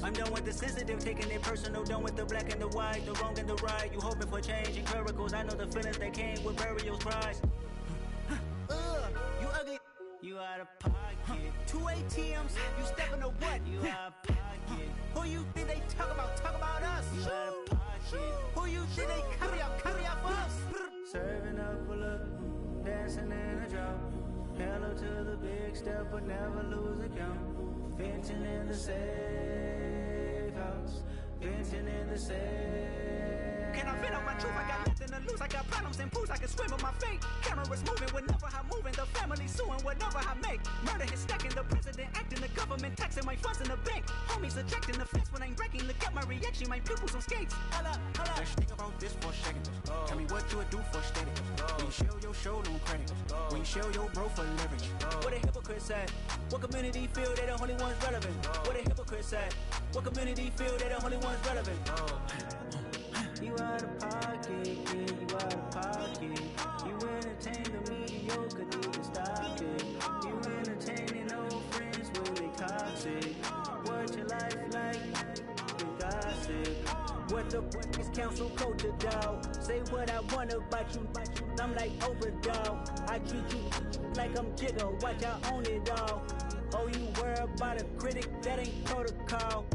S2: I'm done with the sensitive, taking it personal. Done with the black and the white, the wrong and the right. You hoping for change and miracles. I know the feelings that came with burial cries. You ugly, you out of pocket. 2 ATMs, you stepping to what? You out of pocket. Who you think they talk about us? You out of pocket. Who you think they carry up us? Serving up a look, dancing in a drop. Hello to the big step, but never lose a count. Venting in the safe house, venting in the safe. Can I vent out my truth? I got nothing to lose. I got problems and pools. I can swim with my fate. Cameras moving whenever I'm moving. The family suing whatever I make. Murder is stacking. The president acting. The government taxing my funds in the bank. Homies ejecting the fence when I'm breaking. Look at my reaction. My pupils on skates. Holla, holla.
S3: Let's think about this for a second. Tell me what you would do for steady. When you show your show, no credit. When you show your bro for leverage.
S2: What a hypocrite said. What community feel they the only ones relevant? What a hypocrite said. What community feel they the only ones relevant? You out of pocket, yeah, you out of pocket. You entertain the mediocre, need to stop it. You entertaining old friends when they toxic. What your life like? You gossip.
S3: What the fuck is council culture, dog? Say what I want about you, I'm like overdog. I treat you like I'm Jigga, watch I own it all. Oh, you worry about a critic, that ain't protocol.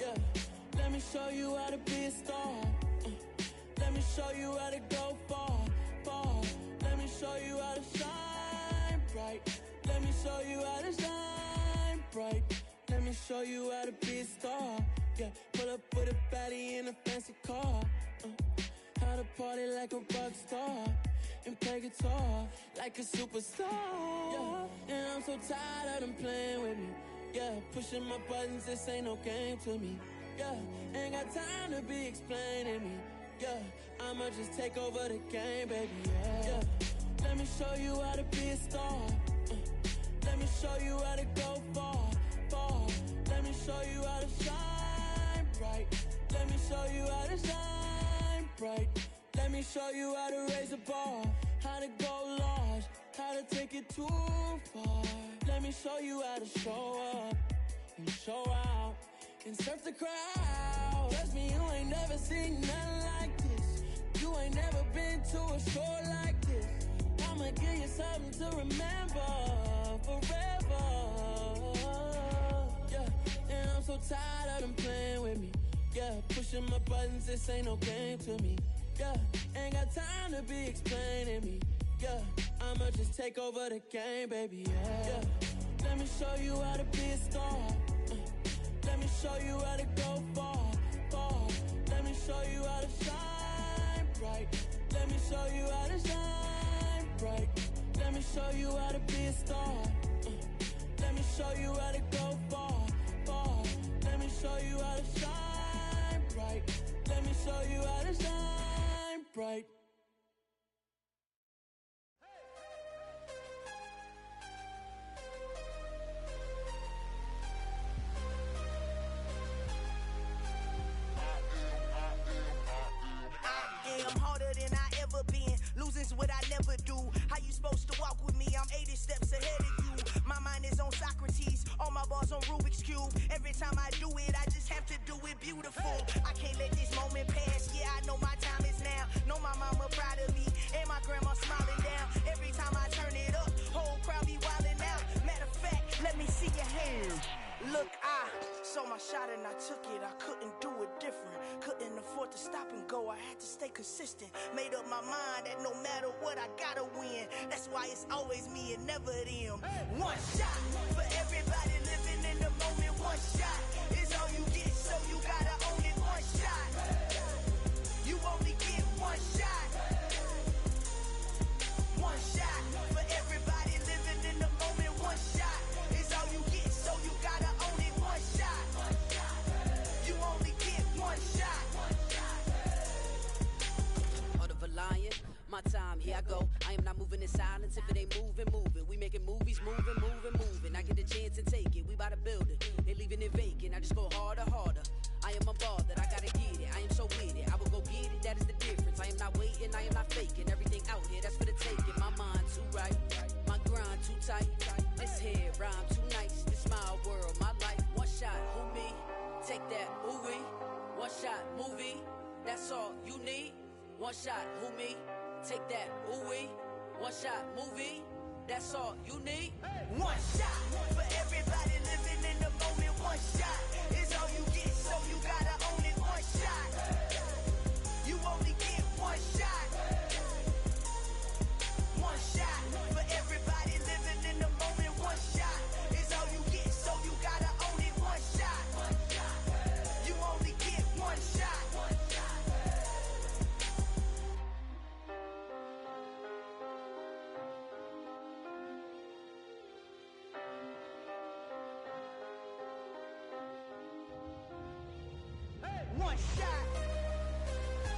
S1: Yeah, let me show you how to be a star. Let me show you how to go far, far. Let me show you how to shine bright. Let me show you how to shine bright. Let me show you how to be a star. Yeah, pull up with a baddie in a fancy car. How to party like a rock star and play guitar like a superstar. Yeah, and I'm so tired of them playing with me. Yeah, pushing my buttons, this ain't no game to me. Yeah, ain't got time to be explaining me. Yeah, I'ma just take over the game, baby. Yeah, let me show you how to be a star. Let me show you how to go far, far. Let me show you how to shine bright. Let me show you how to shine bright. Let me show you how to raise the bar, how to go large, how to take it too far. Let me show you how to show up and show out and surf the crowd. Trust me, you ain't never seen nothing like this. You ain't never been to a show like this. I'ma give you something to remember forever. Yeah, and I'm so tired of them playing with me. Yeah, pushing my buttons, this ain't no game to me. Yeah, ain't got time to be explaining me. Yeah, I'ma just take over the game, baby. Yeah, let me show you how to be a star. Let me show you how to go far, far. Let me show you how to shine bright. Let me show you how to shine bright. Let me show you how to be a star. Let me show you how to go far, far. Let me show you how to shine bright. Let me show you how to shine bright.
S4: took it, I couldn't do it different. Couldn't afford to stop and go, I had to stay consistent. Made up my mind that no matter what, I gotta win. That's why it's always me and never them. One shot for everybody living in the moment. One shot is all you get, so you gotta own it. One shot, you only get one shot. One shot for everybody living in the moment. One shot is all you get, so you gotta own it. One shot, you only get one shot.
S6: Heart of a lion, my time, here I go. I am not moving in silence. If it ain't moving, moving. We making movies, moving, moving, moving. I get the chance and take it. We bout to build it. They leaving it vacant. I just go harder, harder. I am unbothered. I gotta get it. I am so with it. I will go get it. That is the difference. I am not waiting. I am not faking. Everything out here, that's for the taking. My mind too right. My grind too tight. This head rhyme too nice. This my world, my life. One shot, who me? Take that, ooh wee. One shot, movie. That's all you need. One shot, who me? Take that, ooh wee. One shot, movie. That's all you need.
S4: One shot for everybody living in the moment. One shot is all you get, so you gotta own it. One shot, you only get one shot. One shot for everybody living in the moment. One shot is all you get, so you gotta own it. One shot, you only get one shot. One shot.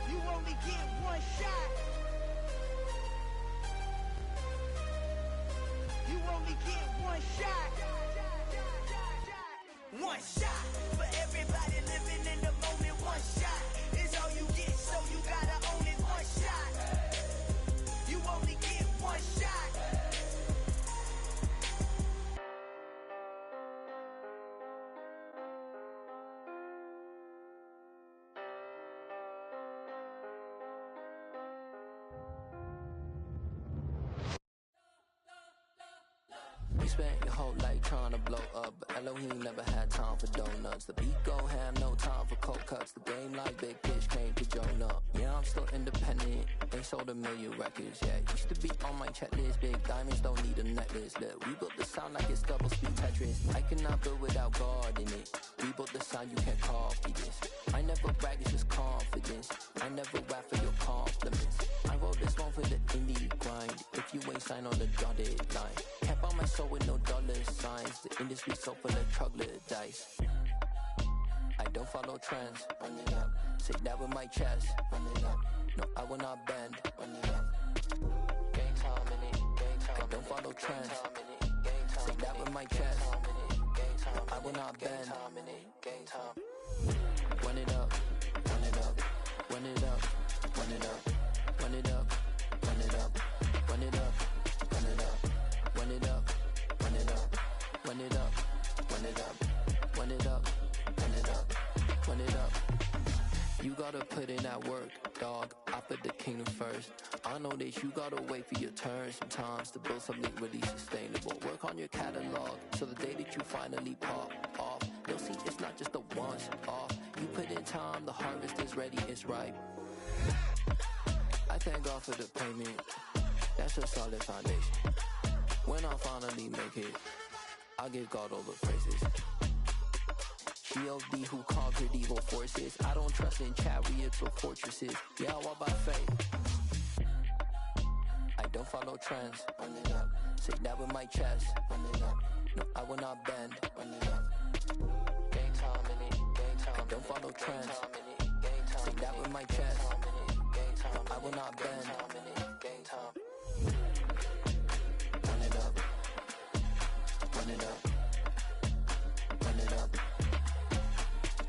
S4: You only get one shot. You only get one shot. One shot for everybody living in the moment. One shot is all you get, so you gotta own it. One shot. You only get one shot.
S10: You spent your whole life trying to blow up, but Elohim never had time for donuts. The beat go ham, no time for cold cuts. The game like Big Fish came to Jonah. Yeah, I'm still independent, they sold 1 million records. Yeah, used to be on my checklist. Big diamonds don't need a necklace. Look, we built the sound like it's double speed Tetris. I cannot build without God in it. We built the sound, you can't copy this. I never brag, it's just confidence. I never rap for your compliments. I wrote this one for the indie grind. If you ain't signed on the dotted line, can't buy my soul with no dollar signs. The industry so full of troglodytes. I don't follow trends. Run it up. Say that with my chest. Run it up. No, I will not bend. Run it up. Gang time in it. Gang time. I don't follow trends. Say that with my chest. No, I will not bend. Gang time. Run it up. Run it up. Run it up. Run it up. Run it up. Run it up. Run it up. Run it up. Run it up. Run it up. Run it up. Run it up. Run it up. Run it up. Run it up. You gotta put in that work, dog. I put the kingdom first. I know that you gotta wait for your turn sometimes to build something really sustainable. Work on your catalog so the day that you finally pop off, you'll see it's not just a once off. You put in time, the harvest is ready, it's ripe. I thank God for the payment. That's a solid foundation. When I finally make it, I give God all the praises. G.O.D. who conquered evil forces. I don't trust in chariots or fortresses. Yeah, I walk by faith. I don't follow trends. Run it up. Say that with my chest. Run it up. No, I will not bend. Run it up. Gang time in it. Gang time. I don't follow trends. Say that with my chest. No, I will not bend. Gang time. Run it up. Run it up. Run it up.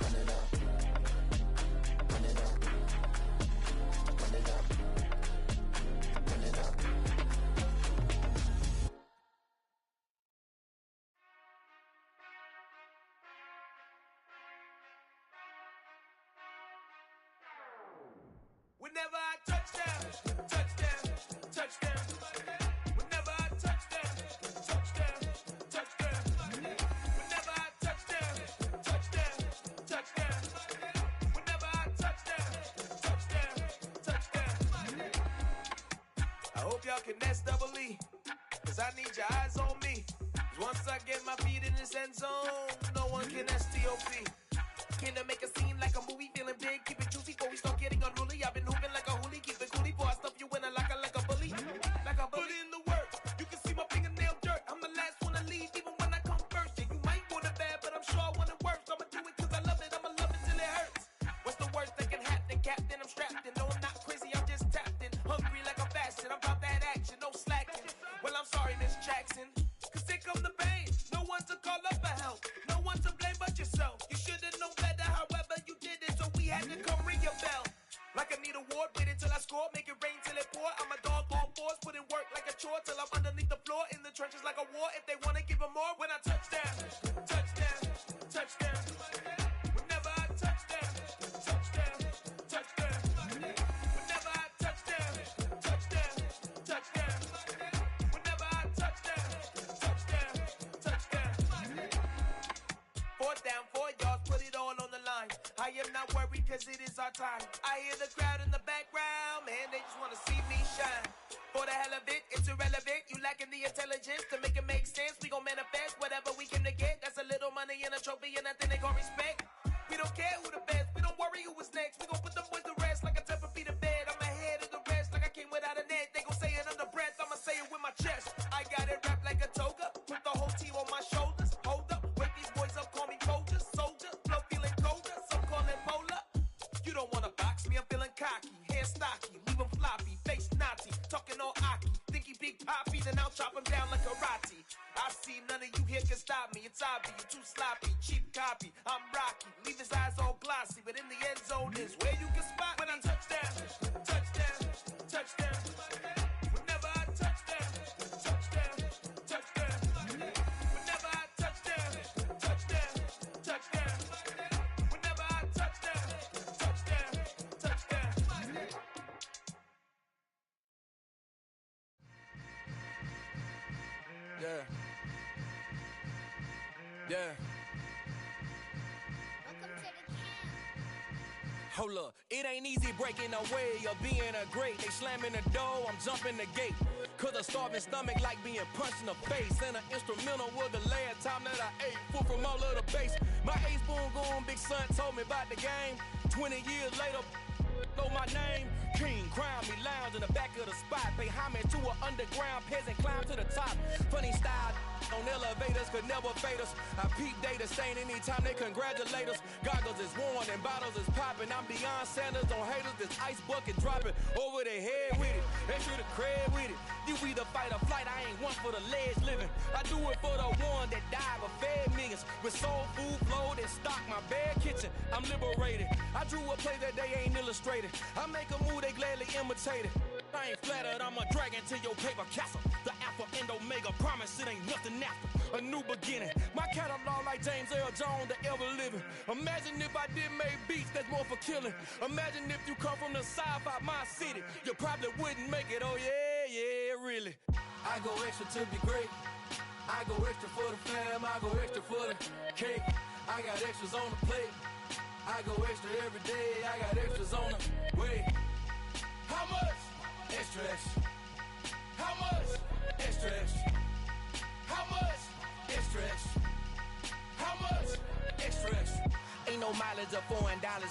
S10: Run it up. Run it up. Run it up. Run it up.
S22: Whenever I touch down, touchdown, touchdown. Whenever I touch down, touchdown, touchdown. Whenever I touch down, touchdown, touchdown.
S7: y'all can nest double E. Cause I need your eyes on me. Once I get my feet in this end zone, no one can STOP. Came to make a scene like a movie, feeling big, keep it juicy before we start getting unruly. I've been hooping like a hoolie, keep it coolie before I stuff you in a locker like a bully. Like a bully. Put in the work, you can see my fingernail dirt. I'm the last one to leave, even when I come first. Yeah, you might want it bad, but I'm sure I want it worse. I'ma do it cause I love it, I'ma love it till it hurts. What's the worst that can happen, Captain? I'm strapped in, no I'm not crazy, I'm just tapped in. Hungry like a fasting, I'm about that action, no slacking. Well, I'm sorry, Miss Jackson, cause here come the pain. No one to call up for help, no one to blame but yourself. You should've known better, however you did it, so we had to come ring your bell. Like I need a award, wait until I score, make it rain till it pour. I'm a dog on fours, put in work like a chore till I'm underneath the floor, in the trenches like a war. If they wanna give them more, when I touch down, touchdown, touchdown. Whenever I touch down, touchdown, touchdown. Whenever I touch down, touchdown, touchdown. Whenever I touch down, touchdown, touchdown. 4th down, 4 yards, put it all on the line. I am not worried cause it is our time. I hear the crowd in the background, man, they just wanna see me shine. For the hell of it, it's irrelevant. You lacking the intelligence to make it make sense. We gon' manifest whatever we came to get. That's a little money and a trophy and nothing they gon' respect. We don't care who the best, we don't worry who was next. We gon' put them boys to rest like a Tempur-Pedic bed. I'm ahead of the rest like I came without a net. They gon' say it under breath, I'ma say it with my chest. I got it wrapped like a toga, put the whole team on my shoulders. Hold up, wake these boys up, call me Folger, soldier. Flow feeling colder, some call it polar. You don't wanna box me, I'm feeling cocky. Hair stocky, leave him floppy, face Nazi. Talking all aki, think he big poppy, then I'll chop him down like karate. I see none of you here can stop me. It's obvious, you too sloppy, cheap copy. I'm Rocky, leave his eyes all glossy, but in the end zone is where you can spot when I touch down, touchdown, touchdown. Whenever I touch down, touchdown, touchdown. Whenever I touch down, touchdown, touchdown. Whenever I touch down, touchdown, touchdown.
S19: Yeah. Yeah. Hold up, it ain't easy breaking away or being a great. They slamming the door, I'm jumping the gate. Cause a starving stomach like being punched in the face. And an instrumental was the last time that I ate. Food from all of the base. My ace boom goon big son told me about the game. 20 years later, know my name. King, crown me, lounge in the back of the spot. Pay homage to an underground peasant, climb to the top. Funny style on elevators could never fade us. I peep data stain anytime they congratulate us. Goggles is worn and bottles is popping. I'm Deion Sanders on haters, this ice bucket dropping over their head with it. Extra the cred with it. You either fight or flight, I ain't one for the ledge living. I do it for the one that died but fed millions. With soul food flowed and stock my bare kitchen. I'm liberated. I drew a play that they ain't illustrated. I make a move, they gladly imitate it. I ain't flattered, I'm a dragon to your paper castle. The Alpha and Omega, promise it ain't nothing after. A new beginning. My catalog like James Earl Jones, the ever living. Imagine if I did make beats that's more for killing. Imagine if you come from the sci-fi, my city. You probably wouldn't make it, oh yeah, yeah, really. I go extra to be great. I go extra for the fam, I go extra for the cake. I got extras on the plate. I go extra every day, I got extras on the way. How much? Extra, extra. How much? Extra, extra. How much? Extra, extra. How much? Extra, extra. Ain't no mileage of $4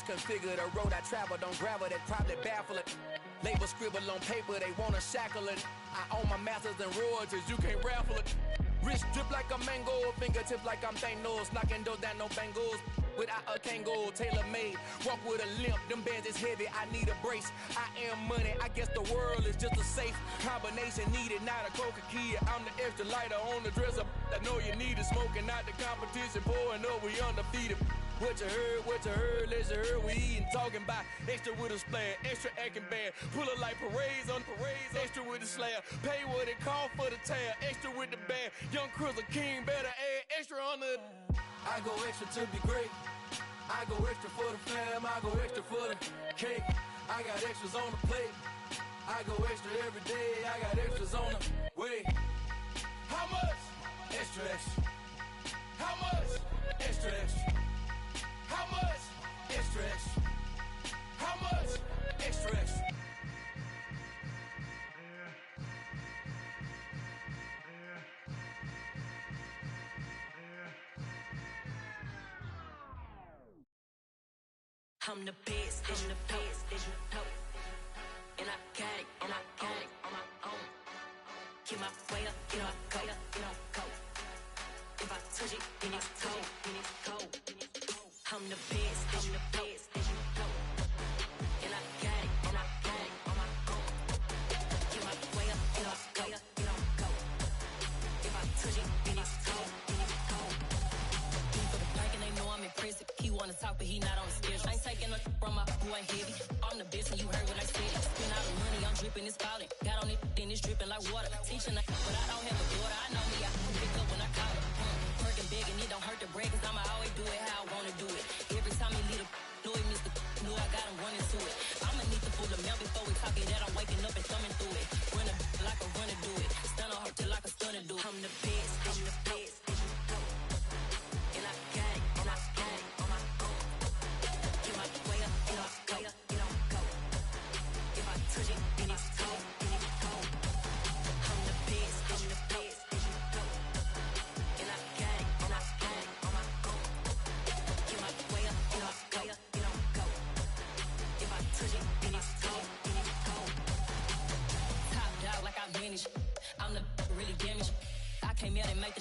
S19: configure the road I travel. Don't gravel, that probably baffle it. Label scribble on paper, they wanna shackle it. I own my masters and royalties, you can't raffle it. Wrist drip like a mango, fingertips like I'm Thanos. Knocking those down, no bangles. Without a Kango, tailor-made. Walk with a limp, them bands is heavy, I need a brace. I am money, I guess the world is just a safe combination needed, not a coca key. I'm the extra lighter on the dresser. I know you need it, smoking out the competition, pouring up, we undefeated. What you heard, let's heard, we eating, talking about extra with a splash, extra acting bad. Pull up like parades on parades, extra with the slab. Pay what it cost for the tab, extra with the band. Young Cruiser King, better add extra on the. I go extra to be great. I go extra for the fam, I go extra for the cake. I got extras on the plate. I go extra every day, I got extras on the way. How much? Extra, extra. How much? Extra, extra. How much? Extra, extra. How much? Extra, extra.
S8: I'm the best, I'm the best, as you know. And I got it, on my own. Get my way up, get up, go, go. If I touch it, then it's cold, I'm the best, as you know. And I got it, on my own. Get my way up, get up, go. If I touch it, then it's cold, He for the bike and they know I'm impressive. He wanna talk, but he not on the schedule. I ain't taking a from my boy heavy. I'm the best and you heard what I said. Spend all the money, I'm dripping, it's falling. Got on it, then it's dripping like water. Teaching but I don't have a daughter. I know me, I can pick up when I call her. Working big and it don't hurt to break, cause I'ma always do it how I wanna do it. Every time he lead a know it, Mr. Know I got him running to it. I'ma need the full amount before we talk it that I'm waking up and thumbing through it. Run a like a runner do it. Stun on her till like a stunner do it. I'm the best, I'm the best. And I got it, on my own. Get my way up, get up, go. If I touch it, then it's cold, I'm the best, as you know. And I got it, on my own. Get my way up, get up, go. If I touch it, then it's cold, Top dog like I manage. I'm the really damaged. I came out and make the